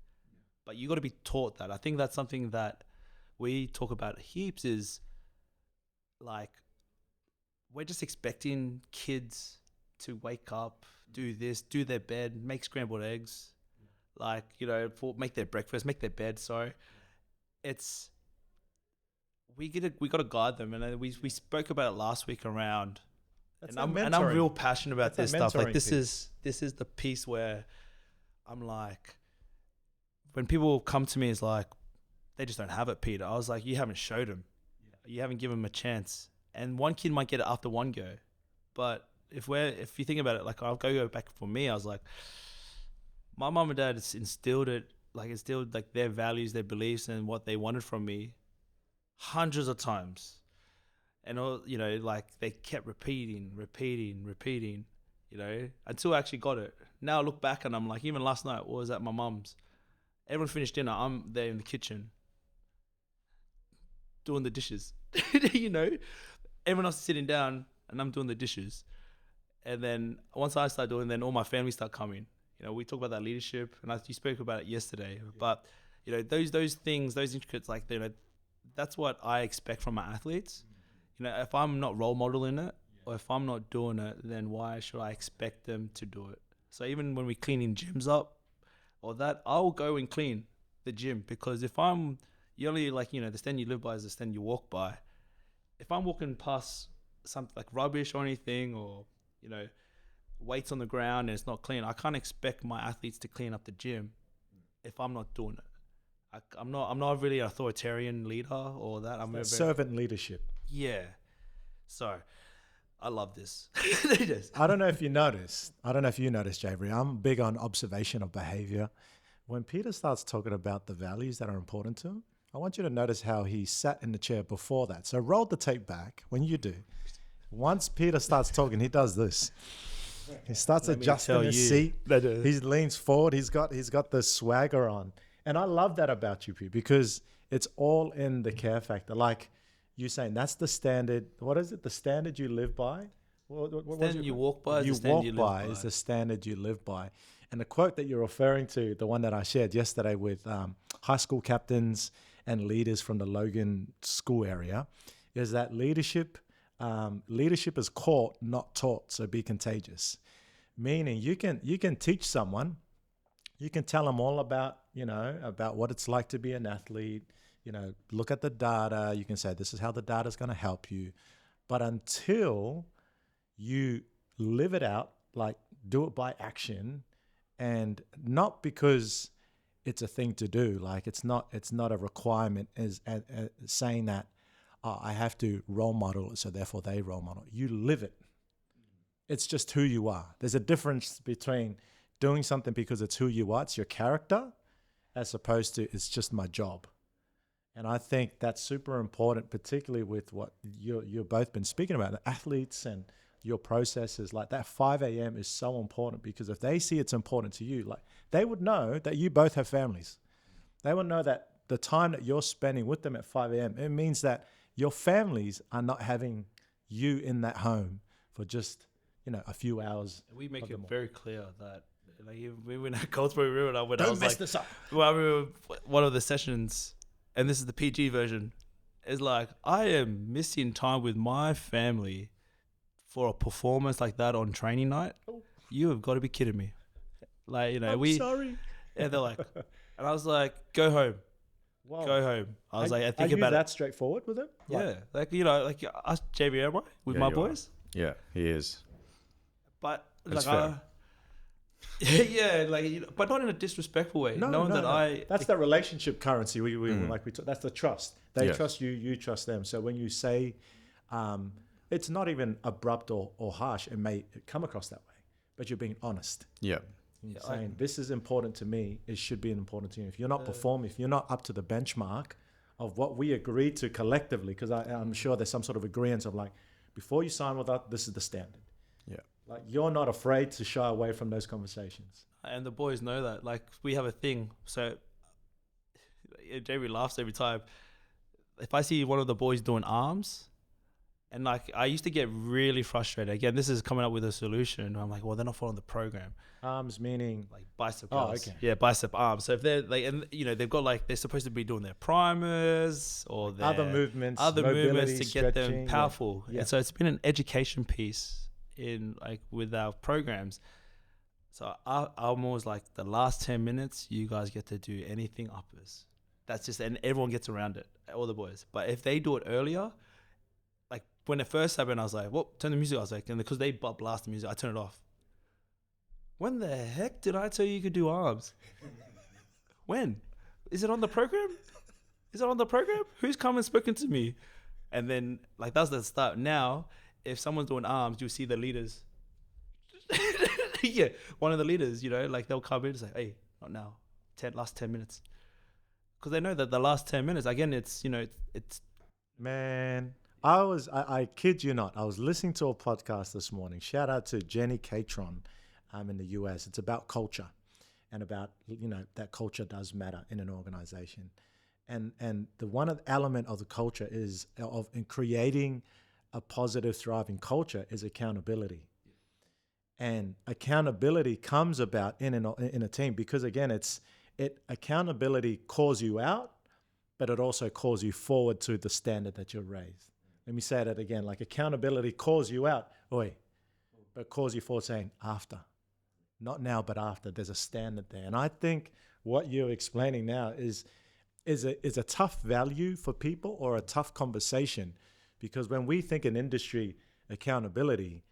But you got to be taught that. I think that's something that we talk about heaps. Is like, we're just expecting kids to wake up, do this, do their bed, make scrambled eggs, make their breakfast, make their bed. So it's, we got to guide them. And we spoke about it last week around, and I'm real passionate about this stuff. Like, this is the piece where I'm like, when people come to me, it's like, they just don't have it, Peter. I was like, you haven't showed them. You haven't given them a chance. And one kid might get it after one go. But if you think about it, like, I'll go back for me, I was like, my mom and dad instilled their values, their beliefs, and what they wanted from me hundreds of times. And they kept repeating, until I actually got it. Now I look back and I'm like, even last night, what was at my mum's? Everyone finished dinner. I'm there in the kitchen doing the dishes. Everyone else is sitting down and I'm doing the dishes. And then once I start doing, then all my family start coming. We talk about that leadership, and you spoke about it yesterday. Yeah. But those things, those intricates, like, that's what I expect from my athletes. If I'm not role modeling it, or if I'm not doing it, then why should I expect them to do it? So even when we're cleaning gyms up, or that, I'll go and clean the gym, because if you only, the stand you live by is the stand you walk by. If I'm walking past something like rubbish or anything, or, weights on the ground and it's not clean, I can't expect my athletes to clean up the gym if I'm not doing it. I'm not really an authoritarian leader or that. I'm servant leadership. Yeah. So I love this. I don't know if you noticed, Javery, I'm big on observation of behavior. When Peter starts talking about the values that are important to him, I want you to notice how he sat in the chair before that. So roll the tape back when you do. Once Peter starts talking, he does this. He starts adjusting his seat. He leans forward. He's got the swagger on. And I love that about you, Peter, because it's all in the care factor. Like you saying, that's the standard. What is it? The standard you live by? What standard you walk by is the standard you live by. And the quote that you're referring to, the one that I shared yesterday with high school captains and leaders from the Logan school area, is that leadership is caught, not taught. So be contagious. Meaning you can teach someone, you can tell them all about what it's like to be an athlete. Look at the data. You can say, this is how the data is going to help you. But until you live it out, like do it by action, and not because it's a thing to do. Like it's not a requirement as saying that, I have to role model it, so therefore they role model. You live it. It's just who you are. There's a difference between doing something because it's who you are, it's your character, as opposed to it's just my job. And I think that's super important, particularly with what you've both been speaking about, the athletes and your processes. Like that 5 a.m. is so important, because if they see it's important to you, like they would know that you both have families. They would know that the time that you're spending with them at 5 a.m., it means that your families are not having you in that home for just, a few hours. We make it very clear that, like, we went at Coldspray River, when I was mess like, this up. Well, I remember one of the sessions, and this is the PG version, is like, I am missing time with my family for a performance like that on training night. You have got to be kidding me. Like, I'm sorry. And they're like, and I was like, go home. Wow. Go home. I was like, I think are you about that it. straightforward with it? Yeah. Like us JB, am I? With my boys? Yeah, he is. But That's like, yeah, like, but not in a disrespectful way. No. I That's the relationship currency. That's the trust. They Yes. trust you, you trust them. So when you say, it's not even abrupt or harsh. It may come across that way, but you're being honest. Yeah. You're saying this is important to me. It should be important to you. If you're not performing, if you're not up to the benchmark of what we agreed to collectively, because I'm sure there's some sort of agreement of like, before you sign with us, this is the standard. Yeah. Like you're not afraid to shy away from those conversations. And the boys know that. Like, we have a thing. So Jamie laughs every time. If I see one of the boys doing arms, and like, I used to get really frustrated. Again, this is coming up with a solution. I'm like, well, they're not following the program. Arms meaning Like bicep Oh, curls. okay. Yeah, bicep arms. So if they're like, and they've got like, they're supposed to be doing their primers or their other movements to mobility, get them stretching, powerful. Yeah. And so it's been an education piece in like with our programs. So I'm always like, the last 10 minutes, you guys get to do anything uppers. That's just, and everyone gets around it, all the boys. But if they do it earlier, like when it first happened, I was like, well, turn the music. I was like, and because they blast the music, I turn it off. When the heck did I tell you could do arms? When? Is it on the program? Is it on the program? Who's come and spoken to me? And then, like, that's the start. Now, if someone's doing arms, you'll see the leaders. Yeah, one of the leaders, like they'll come in and say, hey, not now. Last 10 minutes. Because they know that the last 10 minutes, again, it's. Man, I kid you not, I was listening to a podcast this morning. Shout out to Jenny Catron in the US. It's about culture and about, that culture does matter in an organization. And the one element of the culture is in creating a positive, thriving culture is accountability. And accountability comes about in a team because, again, accountability calls you out, but it also calls you forward to the standard that you're raised. Let me say that again. Like, accountability calls you out, but calls you forward saying after. Not now, but after. There's a standard there. And I think what you're explaining now is a tough value for people or a tough conversation, because when we think in industry accountability,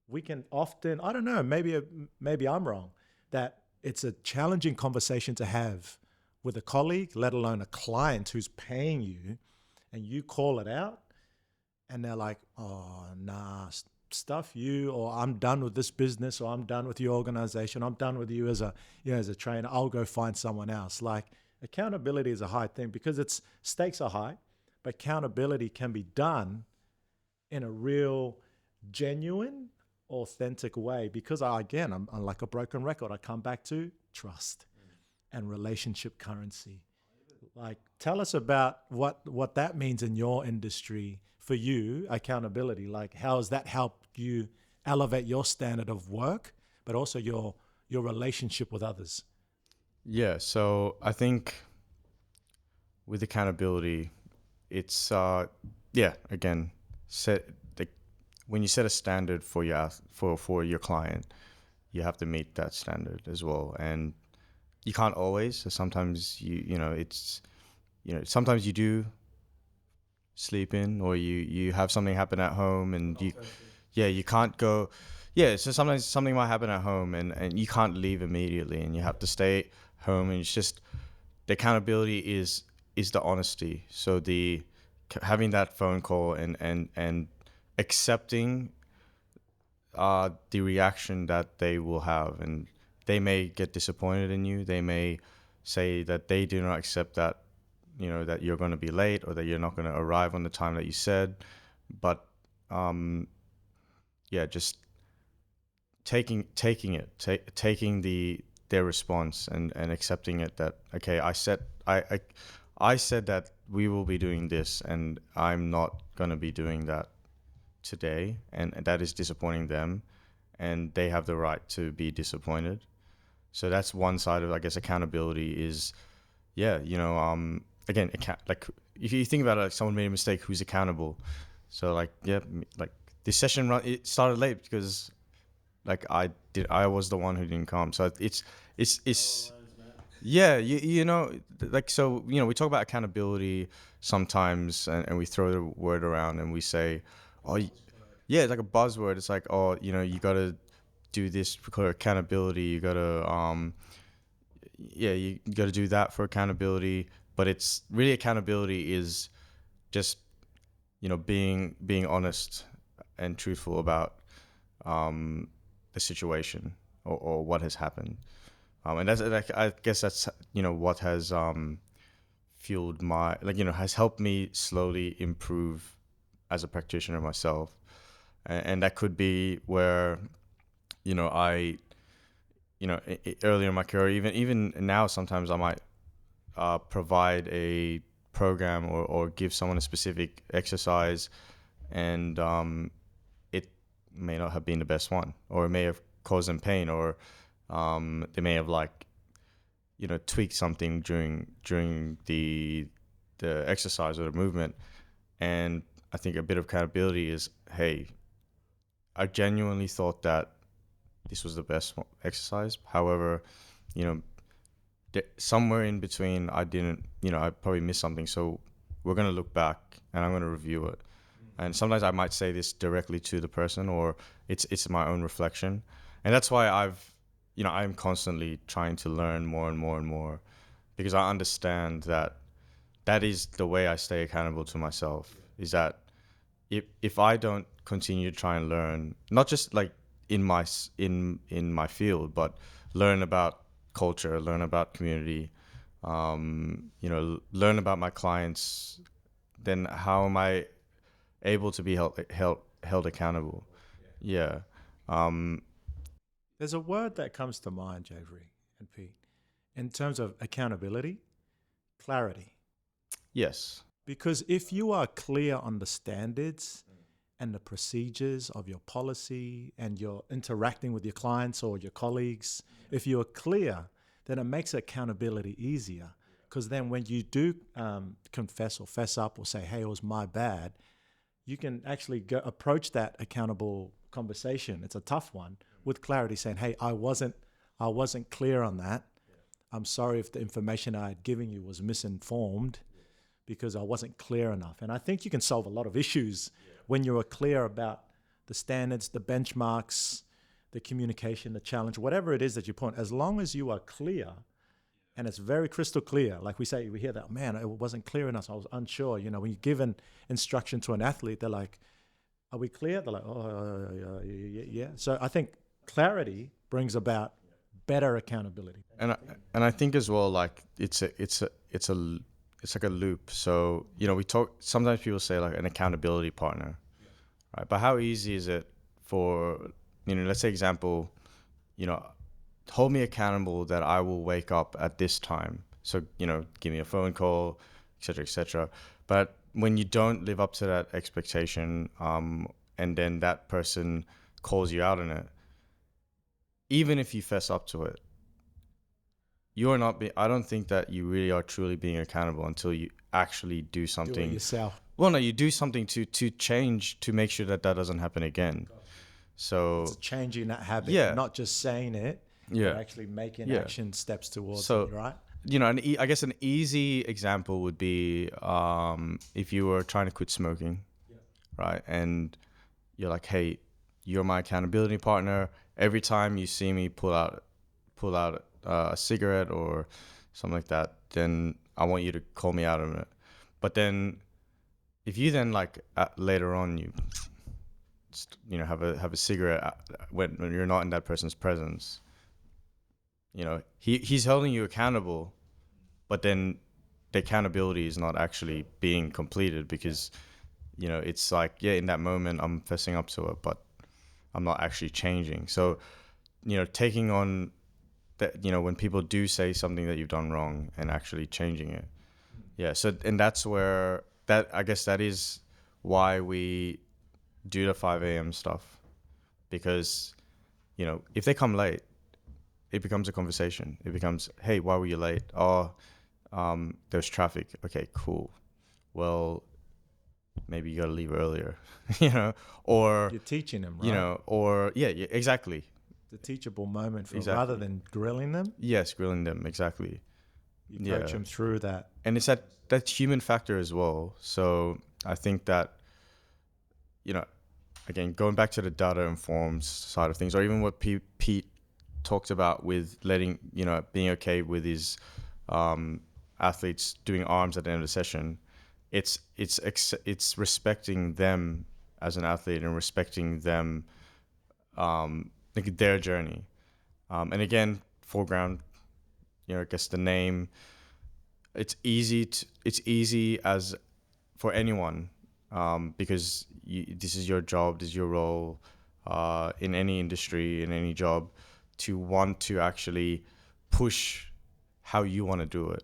we can often, I don't know, maybe I'm wrong, that it's a challenging conversation to have with a colleague, let alone a client who's paying you, and you call it out and they're like, oh, nah, stuff you, or I'm done with this business, or I'm done with your organization, I'm done with you as a trainer, I'll go find someone else. Like, accountability is a high thing because its stakes are high, but accountability can be done in a real, genuine, authentic way, because I'm like a broken record. I come back to trust and relationship currency. Like, tell us about what that means in your industry for you, accountability. Like, how has that helped you elevate your standard of work, but also your relationship with others? Yeah, so I think with accountability, it's again, when you set a standard for your client, you have to meet that standard as well, and you can't always. So sometimes sometimes you do sleep in, or you have something happen at home, and you can't go. Yeah, so sometimes something might happen at home, and you can't leave immediately, and you have to stay home, and it's just the accountability is the honesty. So having that phone call and accepting the reaction that they will have, and they may get disappointed in you. They may say that they do not accept that, that you're going to be late or that you're not going to arrive on the time that you said. But just taking their response and accepting it, that okay, I said that we will be doing this and I'm not going to be doing that today, and that is disappointing them, and they have the right to be disappointed. So that's one side of, I guess, accountability is, again, like if you think about it, like someone made a mistake, who's accountable? So like, like this session it started late because like I was the one who didn't come. So it's yeah, like, so, we talk about accountability sometimes, and we throw the word around and we say, oh, yeah, it's like a buzzword. It's like, oh, you got to do this for accountability. You got to, you got to do that for accountability. But it's really, accountability is just, being honest and truthful about the situation or what has happened. And that's, I guess that's, what has fueled my, has helped me slowly improve as a practitioner myself. And that could be where, I, earlier in my career, even now, sometimes I might provide a program or give someone a specific exercise, and it may not have been the best one, or it may have caused them pain, or they may have tweaked something during the exercise or the movement. And I think a bit of accountability is, hey, I genuinely thought that this was the best exercise. However, somewhere in between, I didn't, I probably missed something. So we're going to look back and I'm going to review it. And sometimes I might say this directly to the person, or it's my own reflection. And that's why I'm constantly trying to learn more and more and more, because I understand that is the way I stay accountable to myself, is that if I don't continue to try and learn, not just like in my field, but learn about culture, learn about community, learn about my clients, then how am I able to be held accountable? Yeah. There's a word that comes to mind, Javery and Pete, in terms of accountability: clarity. Yes. Because if you are clear on the standards and the procedures of your policy and you're interacting with your clients or your colleagues, if you're clear, then it makes accountability easier. Because then when you do confess or fess up or say, hey, it was my bad, you can actually approach that accountable conversation. It's a tough one, with clarity, saying, hey, I wasn't clear on that. I'm sorry if the information I had given you was misinformed, because I wasn't clear enough. And I think you can solve a lot of issues when you are clear about the standards, the benchmarks, the communication, the challenge, whatever it is that you point. As long as you are clear, and it's very crystal clear, like we hear that, man, it wasn't clear enough, so I was unsure. When you give an instruction to an athlete, they're like, are we clear? They're like, oh, yeah. So I think clarity brings about better accountability. And I think as well, like it's like a loop. So, we talk, sometimes people say like an accountability partner, right? But how easy is it for, let's say example, hold me accountable that I will wake up at this time. So, give me a phone call, et cetera, et cetera. But when you don't live up to that expectation, and then that person calls you out on it, even if you fess up to it, you're not I don't think that you really are truly being accountable until you actually do something. Do it yourself. Well, no, you do something to change, to make sure that doesn't happen again. So it's changing that habit, not just saying it, but actually making action steps towards it, right? I guess an easy example would be if you were trying to quit smoking, right? And you're like, hey, you're my accountability partner. Every time you see me pull out a cigarette or something like that, then I want you to call me out on it. But then if you then later on you have a cigarette when you're not in that person's presence, he's holding you accountable, but then the accountability is not actually being completed because, it's like, yeah, in that moment I'm fessing up to it, but I'm not actually changing. So, taking on that, when people do say something that you've done wrong and actually changing it. Yeah. So, and that's where I guess that is why we do the 5 a.m. stuff, because, if they come late, it becomes a conversation. It becomes, hey, why were you late? Oh, there's traffic. Okay, cool. Well, maybe you got to leave earlier, or, You're teaching them, right? or yeah, exactly. The teachable moment for Exactly. rather than grilling them. Yes, grilling them. Exactly. You coach them through that. And it's that human factor as well. So I think that, again, going back to the data informed side of things, or even what Pete talked about with letting, being okay with his athletes doing arms at the end of the session, it's respecting them as an athlete and respecting them, like their journey. And again, Foreground, I guess the name, it's easy as for anyone, because this is your job, this is your role, in any industry, in any job, to want to actually push how you want to do it.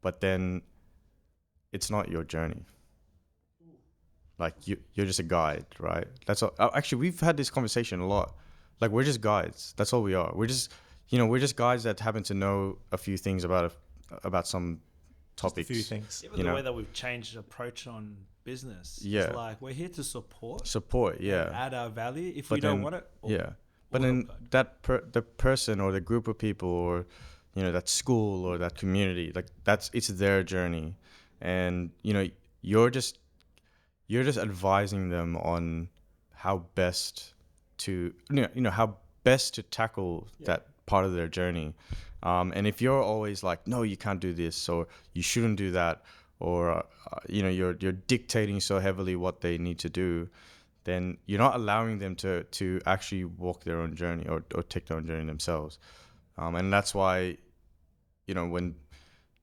But then it's not your journey. Like you're just a guide, right? That's all. Actually, we've had this conversation a lot. Like, we're just guides. That's all we are. We're just guides that happen to know a few things about some topics. Just a few things. Even the way that we've changed approach on business. Yeah. It's like, we're here to support. Yeah. Add our value. If But we don't want it. But then the person or the group of people, or, that school or that community, like it's their journey. And, you're just advising them on how best to, how best to tackle that part of their journey. And if you're always like, no, you can't do this, or you shouldn't do that, or, you're dictating so heavily what they need to do, then you're not allowing them to actually walk their own journey, or take their own journey themselves. And that's why, when,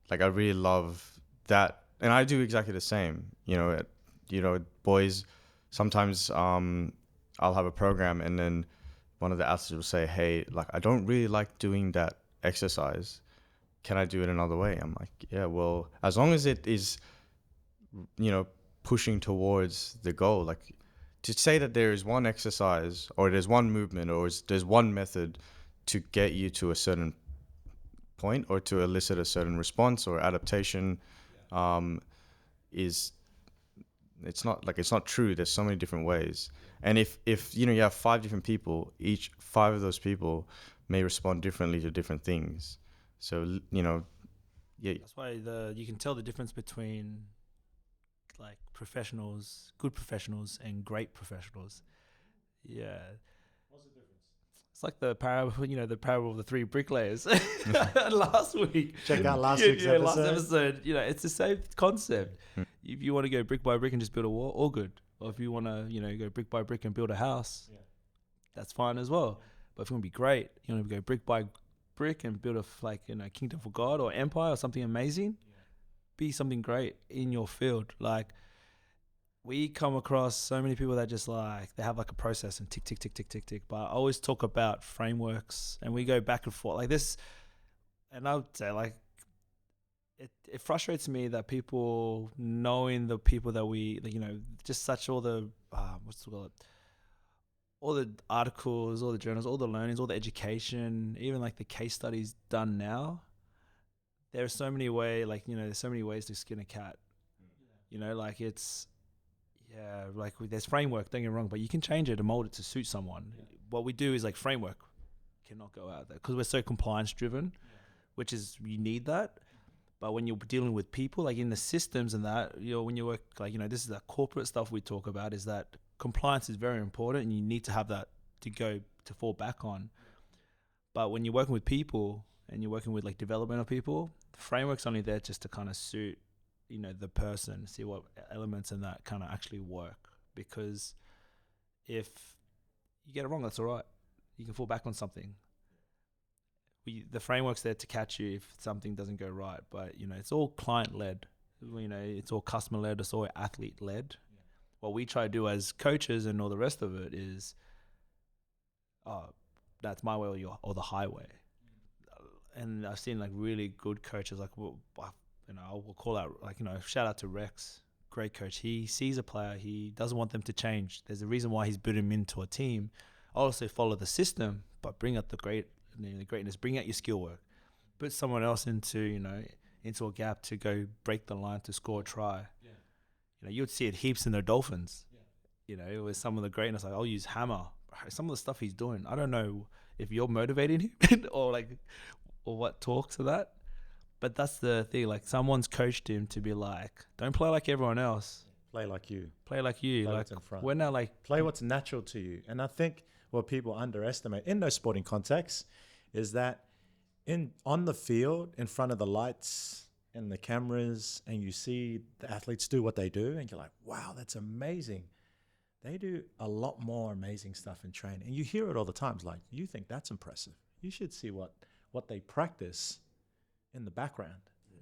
like, I really love that, and I do exactly the same, boys, sometimes, I'll have a program, and then one of the athletes will say, hey, like, I don't really like doing that exercise. Can I do it another way? I'm like, yeah, well, as long as it is, pushing towards the goal, like, to say that there is one exercise, or there's one movement, or there's one method to get you to a certain point, or to elicit a certain response or adaptation, it's not true. There's so many different ways. And if you have 5 different people, each 5 of those people may respond differently to different things. So, yeah. That's why you can tell the difference between, like, professionals, good professionals, and great professionals. Yeah. What's the difference? It's like the parable of the 3 bricklayers last week. Check out last week's episode. Last episode. It's the same concept. If you want to go brick by brick and just build a wall, all good. Or if you want to, go brick by brick and build a house, that's fine as well. But if you want to be great, you want to go brick by brick and build a kingdom for God or empire or something amazing. Be something great in your field. Like, we come across so many people that just they have a process and tick, tick, tick, tick, tick, tick. But I always talk about frameworks, and we go back and forth like this. And I would say, it frustrates me that people, knowing the people that we, just such all the, all the articles, all the journals, all the learnings, all the education, even the case studies done now. There are so many ways, there's so many ways to skin a cat. There's framework, don't get me wrong, but you can change it and mold it to suit someone. What we do is framework cannot go out there because we're so compliance driven, which is, you need that. But when you're dealing with people, in the systems and that, when you work, this is that corporate stuff we talk about, is that compliance is very important, and you need to have that to fall back on. But when you're working with people and you're working with development of people, the framework's only there just to kind of suit, the person, see what elements in that kind of actually work. Because if you get it wrong, that's all right. You can fall back on something. the framework's there to catch you if something doesn't go right, but it's all client led. It's all customer led. It's all athlete led. Yeah. What we try to do as coaches and all the rest of it is, that's my way or the highway. And I've seen like really good coaches, like we'll call out, like, shout out to Rex, great coach. He sees a player, he doesn't want them to change. There's a reason why he's put him into a team. Also follow the system, but bring out the greatness, bring out your skill work. Put someone else into a gap to go break the line to score a try. Yeah. You'd see it heaps in the Dolphins. Yeah. It was some of the greatness. Like, I'll use Hammer. Some of the stuff he's doing, I don't know if you're motivating him or what talks to that. But that's the thing. Like, someone's coached him to be like, don't play like everyone else. Play like you. Play like you. Play like what's in front. We're now like play what's natural to you. And I think what people underestimate in those sporting contexts is that on the field, in front of the lights and the cameras, and you see the athletes do what they do, and you're like, wow, that's amazing. They do a lot more amazing stuff in training. And you hear it all the time. It's like, you think that's impressive. You should see what they practice in the background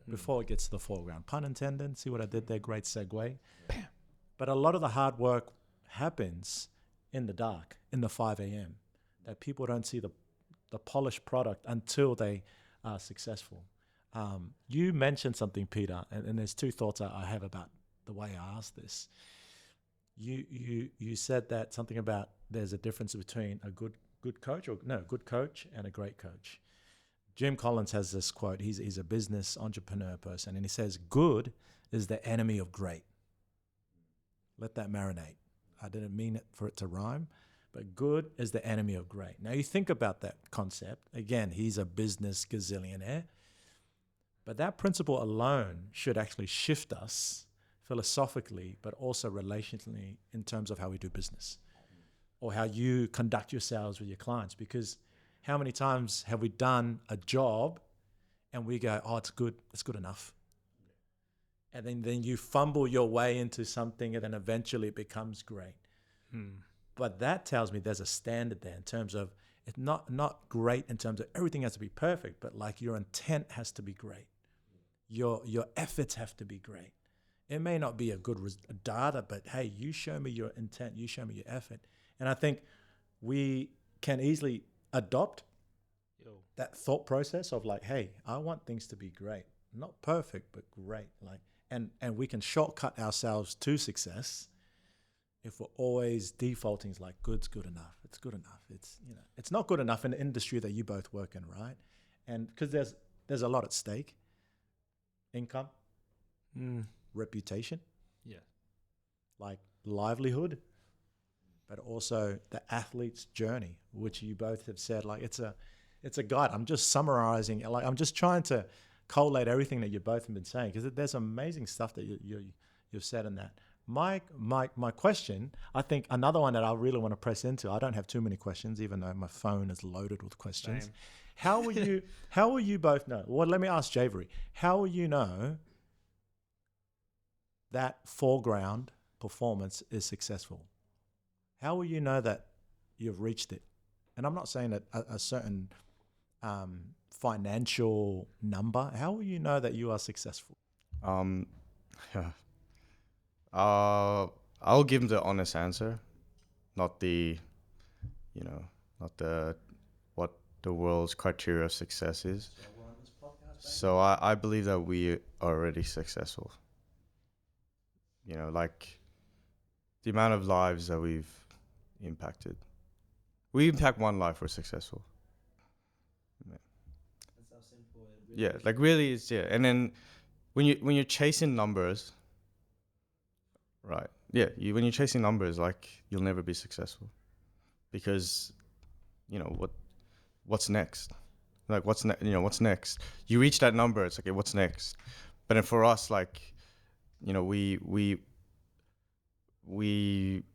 before it gets to the foreground. Pun intended. See what I did there? Great segue. Bam. But a lot of the hard work happens in the dark, in the 5 a.m., that people don't see the polished product until they are successful. You mentioned something, Peter, and there's two thoughts I have about the way I asked this. You said that something about there's a difference between a good coach and a great coach. Jim Collins has this quote. He's a business entrepreneur person, and he says, good is the enemy of great. Let that marinate. I didn't mean it for it to rhyme, but good is the enemy of great. Now you think about that concept. Again, he's a business gazillionaire, but that principle alone should actually shift us philosophically, but also relationally in terms of how we do business or how you conduct yourselves with your clients. Because how many times have we done a job and we go, oh, it's good enough. And then you fumble your way into something and then eventually it becomes great. But that tells me there's a standard there in terms of it's not great in terms of everything has to be perfect, but like your intent has to be great. Your efforts have to be great. It may not be a good data, but hey, you show me your intent, you show me your effort. And I think we can easily adopt that thought process of like, hey, I want things to be great. Not perfect, but great. And we can shortcut ourselves to success if we're always defaulting like good's good enough. It's good enough. It's not good enough in the industry that you both work in, right? And because there's a lot at stake. Income, reputation, like livelihood, but also the athlete's journey, which you both have said, like it's a guide. I'm just summarizing, like I'm just trying to collate everything that you both have been saying, because there's amazing stuff that you've said in that. My question, I think another one that I really want to press into, I don't have too many questions, even though my phone is loaded with questions. Same. How will you both know? Well, let me ask Javery. How will you know that foreground performance is successful? How will you know that you've reached it? And I'm not saying that a certain financial number. How will you know that you are successful? I'll give him the honest answer, not what the world's criteria of success is. So we're on this podcast, so I believe that we are already successful. Like the amount of lives that we've impacted. We impact one life, we're successful. Yeah. That's how simple it really is. Like really it's and then when you're chasing numbers, right? Yeah, when you're chasing numbers, like you'll never be successful, because what's next? Like what's next? You reach that number, it's like, okay, what's next? But then for us, like we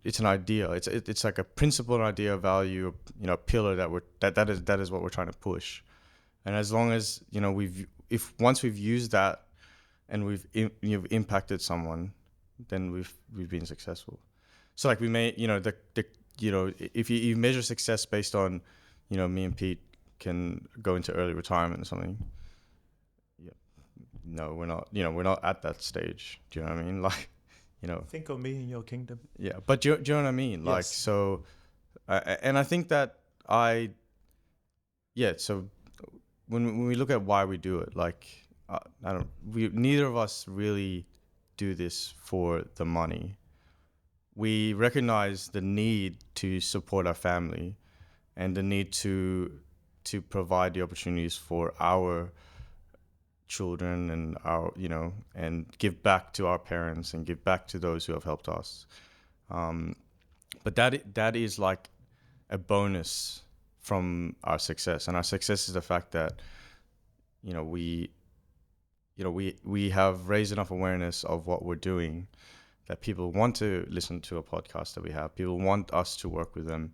it's an idea. It's like a principle, an idea, value, pillar that is what we're trying to push. And as long as once we've used that and you've impacted someone, then we've been successful. So like we may if you measure success based on me and Pete can go into early retirement or something. Yeah, no, we're not. We're not at that stage. Do you know what I mean? Like, Think of me in your kingdom. Yeah, but do you know what I mean? Like, Yes. so, and I think that so when we look at why we do it, like, neither of us really do this for the money. We recognize the need to support our family and the need to provide the opportunities for our children and and give back to our parents and give back to those who have helped us. But that is like a bonus from our success, and our success is the fact that we have raised enough awareness of what we're doing that people want to listen to a podcast that we have. People want us to work with them.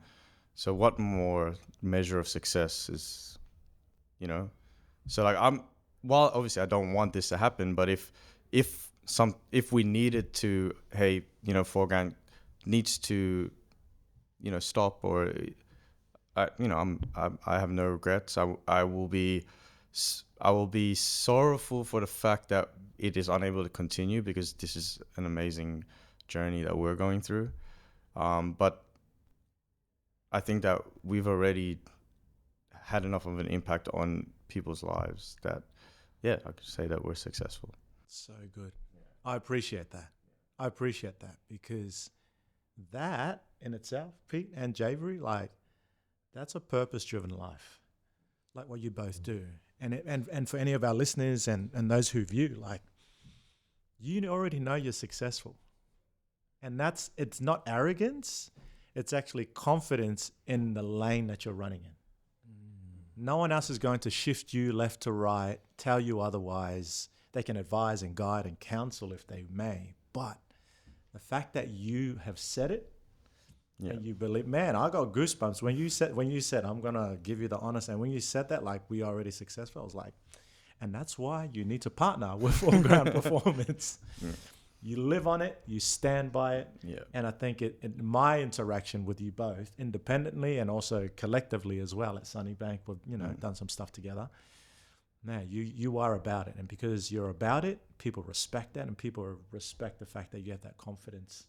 So what more measure of success is, So like while obviously I don't want this to happen, but if we needed to, hey, Foreground needs to, stop, or I have no regrets. I will be sorrowful for the fact that it is unable to continue, because this is an amazing journey that we're going through. But I think that we've already had enough of an impact on people's lives that, I could say that we're successful. So good. I appreciate that. Because that in itself, Pete and Javery, like, that's a purpose-driven life, like what you both do. And for any of our listeners and those who view, like, you already know you're successful. And it's not arrogance. It's actually confidence in the lane that you're running in. No one else is going to shift you left to right, tell you otherwise. They can advise and guide and counsel if they may. But the fact that you have said it, and you believe, man, I got goosebumps when you said I'm gonna give you the honest, and when you said that, like, we are already successful, I was like, and that's why you need to partner with Foreground Performance. You live on it, you stand by it, and I think my interaction with you both, independently and also collectively as well at Sunnybank, we've done some stuff together. Man, you are about it, and because you're about it, people respect that, and people respect the fact that you have that confidence.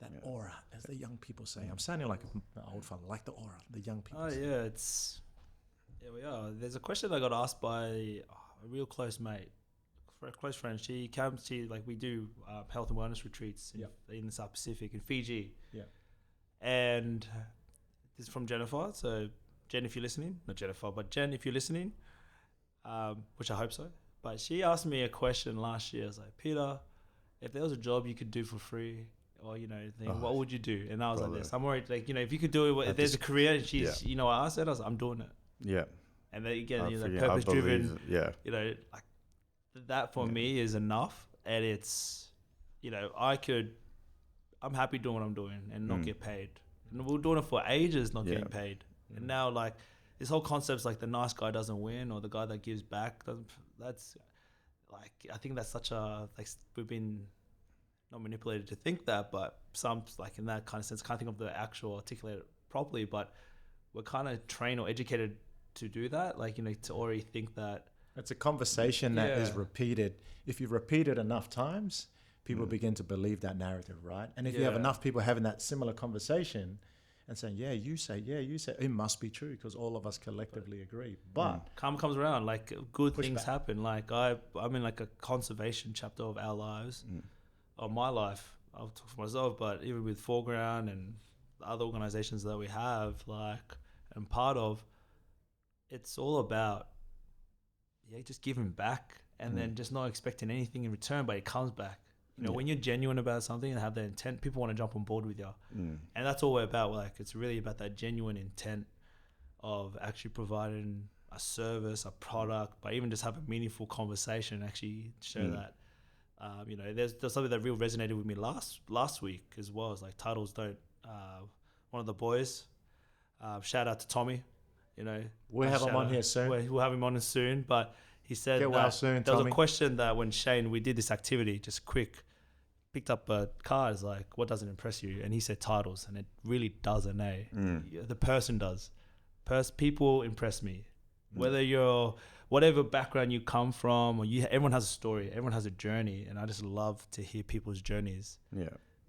That aura, as the young people say. I'm sounding like an old fella, like the aura, the young people say. We are. There's a question I got asked by a real close mate, a close friend. She comes to, like, we do health and wellness retreats in the South Pacific, in Fiji. Yeah. And this is from Jennifer. So, Jen, if you're listening, not Jennifer, but Jen, if you're listening, which I hope so. But she asked me a question last year. I was like, Peter, if there was a job you could do for free, or what would you do? And I was like this. I'm already like, if you could do it, if there's a career, and she's, I said, I'm doing it. Yeah. And then again, that purpose driven. Like that for me is enough, and it's, I'm happy doing what I'm doing and not get paid. And we were doing it for ages, not getting paid. And now, like, this whole concept's like the nice guy doesn't win, or the guy that gives back doesn't. That's like, I think that's such a, like, we've been not manipulated to think that, but some, like, in that kind of sense, can't think of the actual articulate it properly, but we're kind of trained or educated to do that, like, to already think that. It's a conversation that is repeated. If you repeat it enough times, people begin to believe that narrative, right? And if you have enough people having that similar conversation and saying, you say, it must be true, because all of us collectively agree. But karma comes around, like, good things happen. Like, I'm in, like, a conservation chapter of our lives. Of my life, I'll talk for myself, but even with Foreground and the other organizations that we have, like, and part of, it's all about just giving back, and then just not expecting anything in return, but it comes back. When you're genuine about something and have that intent, people want to jump on board with you. And that's all we're about. Like, it's really about that genuine intent of actually providing a service, a product, but even just have a meaningful conversation and actually show that. There's something that really resonated with me last week as well. It's like, titles don't. One of the boys, shout out to Tommy. We'll have him on here soon. We'll have him on soon. But he said Get well soon, there was Tommy. a question that when Shane, we did this activity, just quick, picked up a card. It's like, what doesn't impress you? And he said titles, and it really doesn't. The person does. People impress me. Whether you're whatever background you come from, or everyone has a story, everyone has a journey, and I just love to hear people's journeys,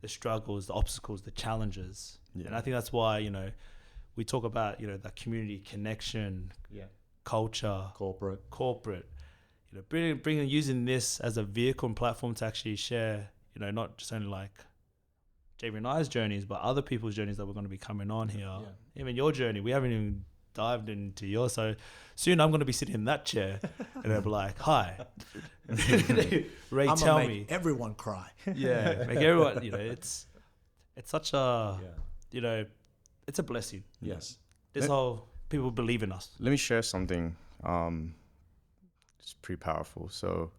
the struggles, the obstacles, the challenges, and I think that's why we talk about that community connection, culture, corporate. Bringing using this as a vehicle and platform to actually share, not just only like Javery and I's journeys, but other people's journeys that we're going to be coming on here. Even your journey, we haven't even dived into yours. So soon I'm going to be sitting in that chair and they'll be like, "Hi, Ray, tell me." Everyone cry. Make everyone. It's such a it's a blessing. Yes, this whole people believe in us. Let me share something. It's pretty powerful. So,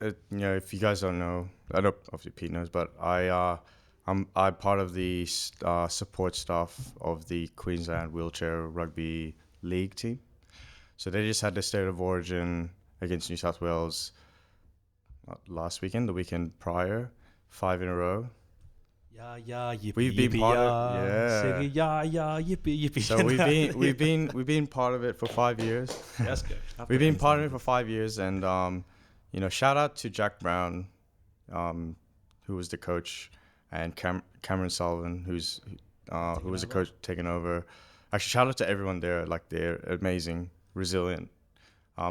if you guys don't know, I don't, obviously Pete knows, but I'm part of the support staff of the Queensland Wheelchair Rugby League team. So they just had the State of Origin against New South Wales last weekend, the weekend prior, 5 in a row. Yippee, we've been yippee, part of yippee, yippee. So we've been part of it for 5 years. That's good. We've been part of it for 5 years, and shout out to Jack Brown, who was the coach, and Cameron Sullivan, who was the coach taking over. Actually, shout out to everyone there. Like, they're amazing, resilient. I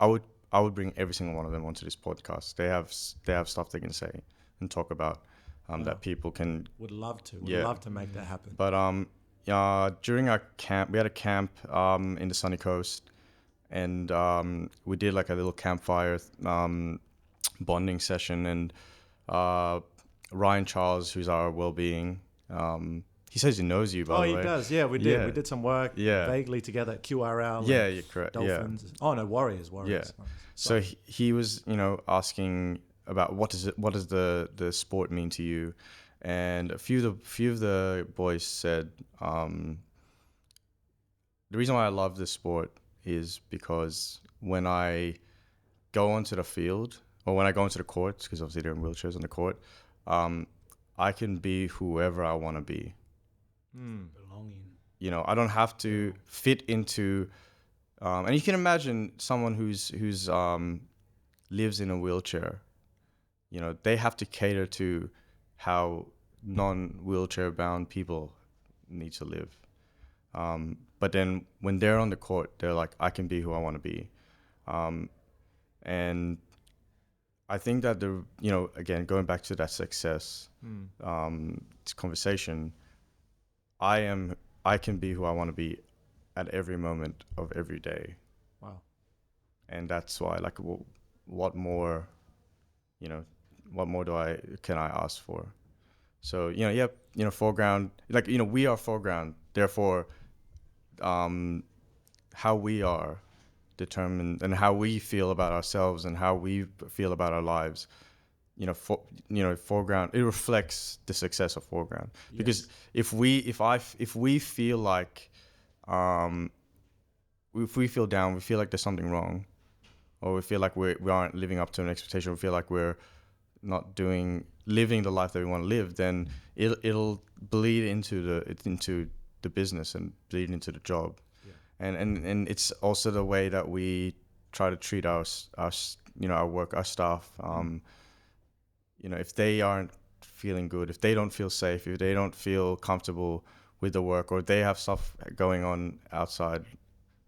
would bring every single one of them onto this podcast. They have stuff they can say and talk about. That people can... Would love to make that happen. But during our camp, we had a camp in the Sunny Coast, and we did like a little campfire bonding session, and Ryan Charles, who's our well-being, he says he knows you, by the way. Oh, he does. Yeah, we did. We did some work vaguely together at QRL. Yeah, you're correct. Dolphins. Yeah. Oh, no, Warriors. Yeah. So he was, asking about what does the sport mean to you, and a few of the boys said the reason why I love this sport is because when I go onto the field, or when I go into the courts, because obviously they're in wheelchairs on the court, I can be whoever I want to be. Belonging. I don't have to fit into, and you can imagine someone who's lives in a wheelchair. They have to cater to how non-wheelchair bound people need to live. But then when they're on the court, they're like, I can be who I want to be. And I think that again, going back to that success, this conversation, I can be who I want to be at every moment of every day. Wow. And that's why, like, what more, what more can I ask for? So, Foreground, like, we are Foreground. Therefore, how we are determined, and how we feel about ourselves and how we feel about our lives, Foreground, it reflects the success of Foreground. Yes. Because if we feel like, if we feel down, we feel like there's something wrong, or we feel like we aren't living up to an expectation, we feel like we're not living the life that we want to live, then it'll bleed into the business and bleed into the job. And it's also the way that we try to treat our work, our staff. If they aren't feeling good, if they don't feel safe, if they don't feel comfortable with the work, or they have stuff going on outside,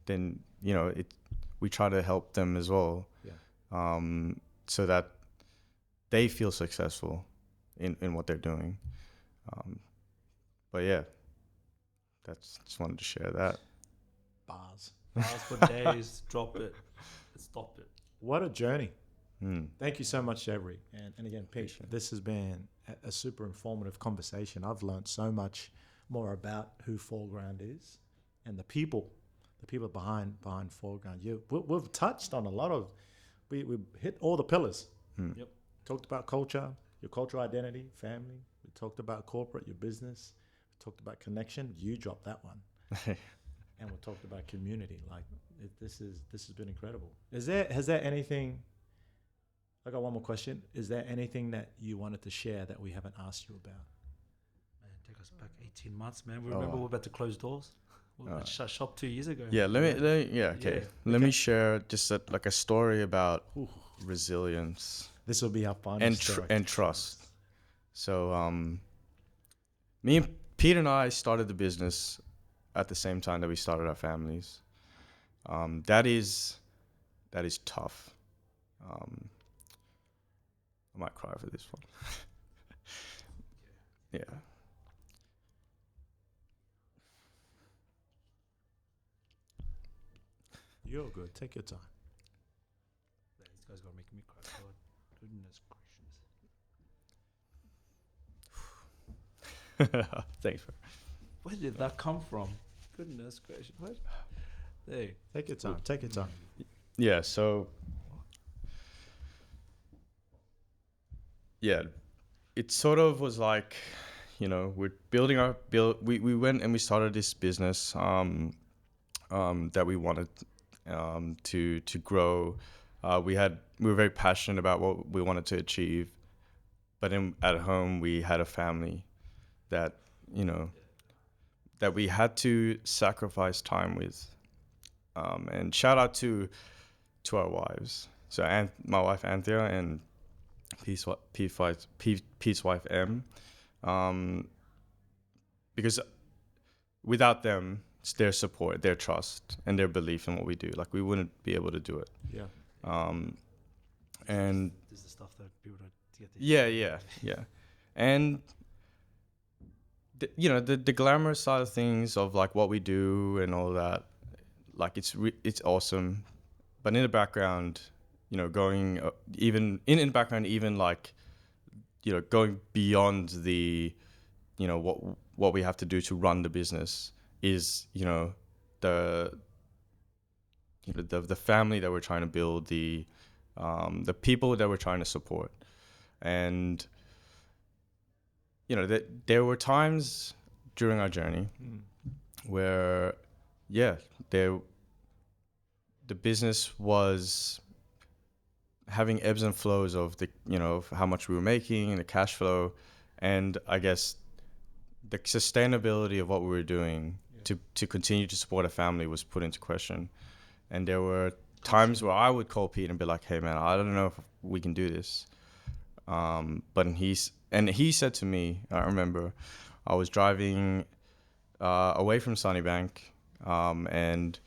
then we try to help them as well, so that they feel successful in what they're doing. But yeah, just wanted to share that. Bars for days. Drop it. Stop it. What a journey. Thank you so much, Javery. And again, Pete, this has been a super informative conversation. I've learned so much more about who Foreground is and the people behind Foreground. We've touched on a lot of, we hit all the pillars. Yep. Talked about culture, your cultural identity, family. We talked about corporate, your business. We talked about connection. You dropped that one. And we talked about community. Like, this has been incredible. Has there anything? I got one more question. Is there anything that you wanted to share that we haven't asked you about? Man, take us back 18 months, man. Remember we're about to close doors. Shop 2 years ago. Yeah, let me okay. Let me share just a story about Ooh. resilience This will be our final and story. and trust. So me and Pete and I started the business at the same time that we started our families. That is tough. I might cry for this one. Yeah. You're good. Take your time. This guy's gonna make me cry. God, goodness gracious. Thanks, bro. Where did that come from? Goodness gracious. What? Hey. Take your time. Take your time. Yeah, so yeah, it sort of was like, we're we went and we started this business that we wanted to grow. We were very passionate about what we wanted to achieve, but at home we had a family that that we had to sacrifice time with. And shout out to our wives. So my wife Anthea and Pete's wife M. Because without them, it's their support, their trust, and their belief in what we do. Like, we wouldn't be able to do it. Yeah. And This is the stuff that people don't get. yeah. And the glamorous side of things of like what we do and all that, like it's awesome, but in the background, going even in the background, even like going beyond the what we have to do to run the business is the family that we're trying to build, the people that we're trying to support. And there were times during our journey where the business was having ebbs and flows of of how much we were making and the cash flow, and I guess the sustainability of what we were doing to continue to support a family was put into question. And there were times where I would call Pete and be like, "Hey man, I don't know if we can do this." But he said to me, I remember I was driving away from Sunnybank, and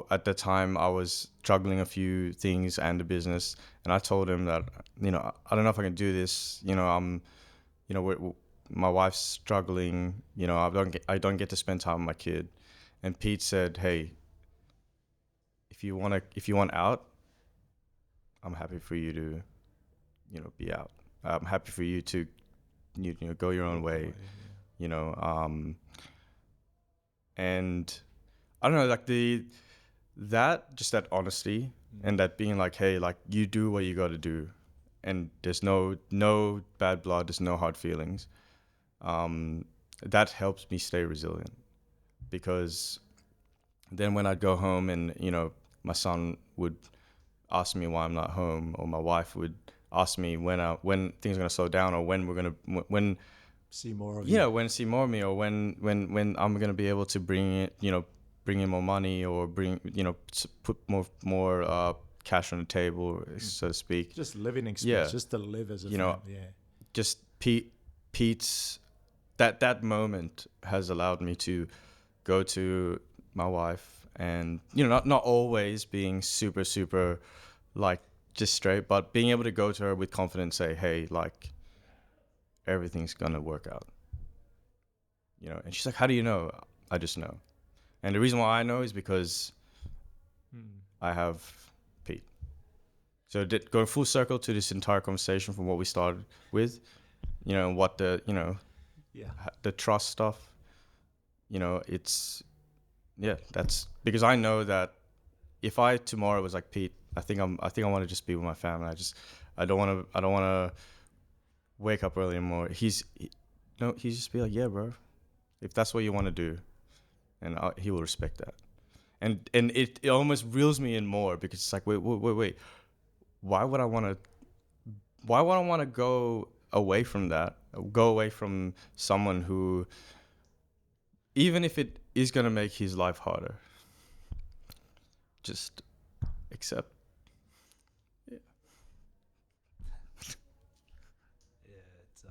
at the time I was juggling a few things and the business, and I told him that I don't know if I can do this. My wife's struggling. I don't get to spend time with my kid. And Pete said, "Hey, if you want out, I'm happy for you to be out. I'm happy for you to go your own way." And I don't know, like that honesty and that being like, hey, like, you do what you got to do, and there's no bad blood, there's no hard feelings. That helps me stay resilient, because then when I'd go home and my son would ask me why I'm not home, or my wife would ask me when things are gonna slow down, or when see more of you. When see more of me, or when I'm gonna be able to bring in more money, or put more cash on the table, so to speak. Just living experience, just to live as a family. Just Pete's that moment has allowed me to go to my wife, and not always being super like just straight, but being able to go to her with confidence, say, hey, like, everything's gonna work out. And she's like, how do you know? I just know. And the reason why I know is because I have Pete. So going full circle to this entire conversation from what we started with, what the trust stuff, it's, that's because I know that if I tomorrow was like, Pete, I think I want to just be with my family. I don't want to wake up early anymore. He's just be like, yeah, bro, if that's what you want to do, and he will respect that. And it almost reels me in more, because it's like, wait, why would I want to go away from that? Go away from someone who, even if it is going to make his life harder. Just accept. Yeah, it's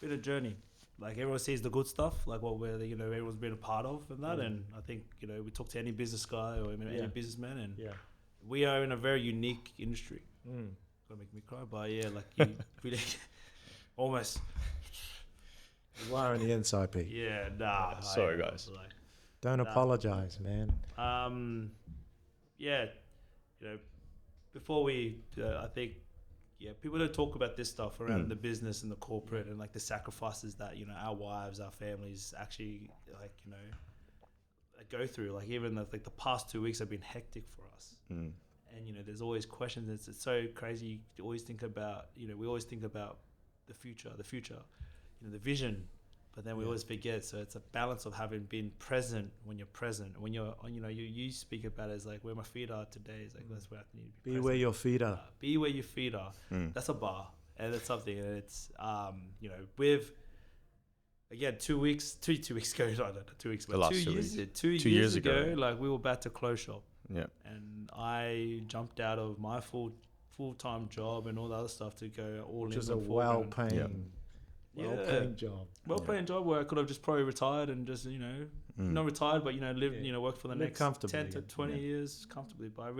been a journey. Like everyone sees the good stuff, like what we're, everyone's been a part of and that. And I think, we talk to any business guy or any businessman, and we are in a very unique industry. Gonna make me cry, but like you really almost. You are on the inside, Pete. Yeah, nah. Sorry, guys. Don't apologize, man. Before we, I think, people don't talk about this stuff around the business and the corporate and like the sacrifices that, our wives, our families actually go through. Like even the past 2 weeks have been hectic for us. And, there's always questions. It's so crazy. You always think about, we always think about the future, the vision, but then we always forget. So it's a balance of having been present when you're present. When you're, you speak about it as like where my feet are today. It's like, that's where I need to be present. Where your feet are. Be where your feet are. That's a bar. And it's something. And it's, with, again, 2 weeks ago, not 2 weeks, but 2 years, 2 years ago, like we were about to close shop. Yeah. And I jumped out of my full-time job and all the other stuff to go all in. Which is a well-paying job. Well-paying job where I could have just probably retired and just, not retired, but, work for the next 10 to 20 years comfortably. But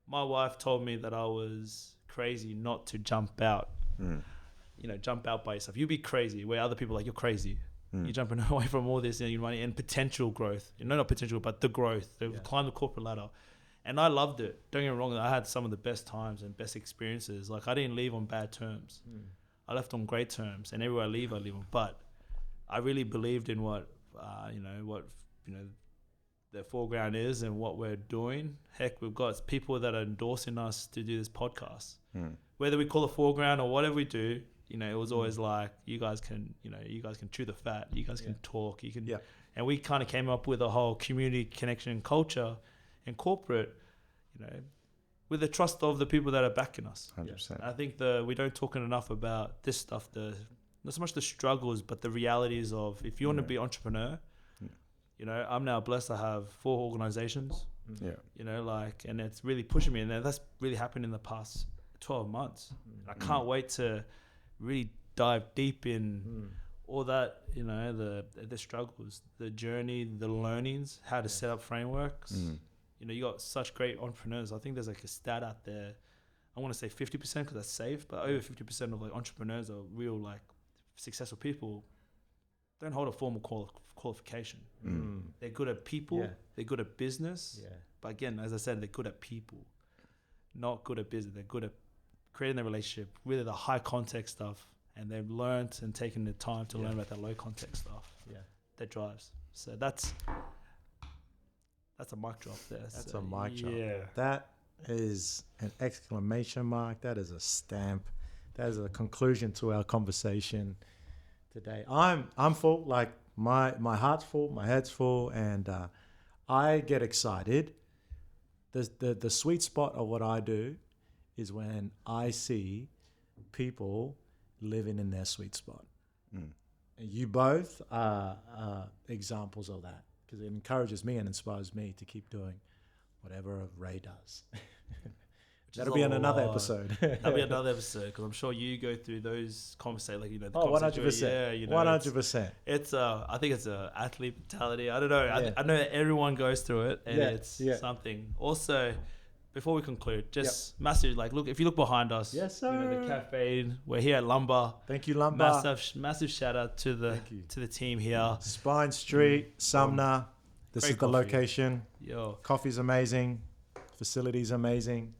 my wife told me that I was crazy not to jump out. Jump out by yourself. You'd be crazy where other people are like, you're crazy. You're jumping away from all this money and potential growth. Not potential, but the growth. Climb the corporate ladder. And I loved it. Don't get me wrong. I had some of the best times and best experiences. Like I didn't leave on bad terms. I left on great terms. And everywhere I leave on. But I really believed in what the Foreground is and what we're doing. Heck, we've got people that are endorsing us to do this podcast. Whether we call it Foreground or whatever we do, it was always like, you guys can chew the fat. You guys can talk. You can, and we kind of came up with a whole community connection and culture in corporate, with the trust of the people that are backing us. 100%. I think we don't talk enough about this stuff, not so much the struggles, but the realities of if you want to be an entrepreneur, I'm now blessed to have 4 organizations, and it's really pushing me. And that's really happened in the past 12 months. I can't wait to really dive deep in all that, the struggles, the journey, the learnings, how to set up frameworks. You got such great entrepreneurs. I think there's like a stat out there. I want to say 50% because that's safe, but over 50% of like entrepreneurs are real like successful people. Don't hold a formal qualification. They're good at people. They're good at business. But again, as I said, they're good at people, not good at business. They're good at creating a relationship, really the high context stuff, and they've learned and taken the time to learn about that low context stuff. That drives. So that's a mic drop there. That's a mic drop. Yeah. That is an exclamation mark. That is a stamp. That is a conclusion to our conversation today. I'm full. Like my heart's full, my head's full, and I get excited. The sweet spot of what I do is when I see people living in their sweet spot. And you both are examples of that, because it encourages me and inspires me to keep doing whatever Ray does. That'll be on another episode. That'll be another episode, because I'm sure you go through those conversations, like, the 100%. 100%. It's I think it's a athlete mentality. I don't know. I know that everyone goes through it, and it's something. Also, before we conclude, just massive, like, look, if you look behind us, yes, sir. The cafe, we're here at Lumbr. Thank you, Lumbr. Massive shout out to the team here. Spine Street, Sumner. This is the location. Yo, coffee's amazing. Facility's amazing.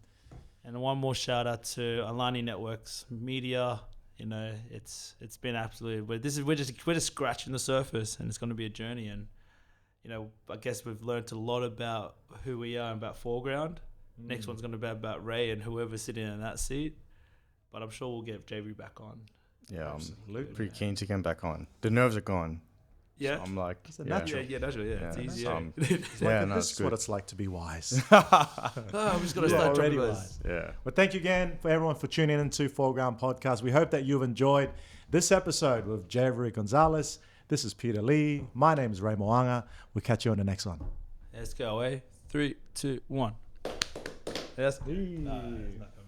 And one more shout out to Alani Networks Media. It's been absolutely. We're just scratching the surface, and it's going to be a journey. And I guess we've learned a lot about who we are and about Foreground. Next one's going to be about Ray and whoever's sitting in that seat. But I'm sure we'll get Javery back on. Yeah, I'm pretty keen to get back on. The nerves are gone. Yeah. So I'm like, it's natural. Yeah, natural. Yeah, it's easy. This is what it's like to be wise. I'm just going to start already dropping wise. Yeah. Well, thank you again for everyone for tuning into Foreground Podcast. We hope that you've enjoyed this episode with Javery Gonzales. This is Peter Lee. My name is Ray Moaga. We'll catch you on the next one. Let's go, eh? 3, 2, 1. Yes.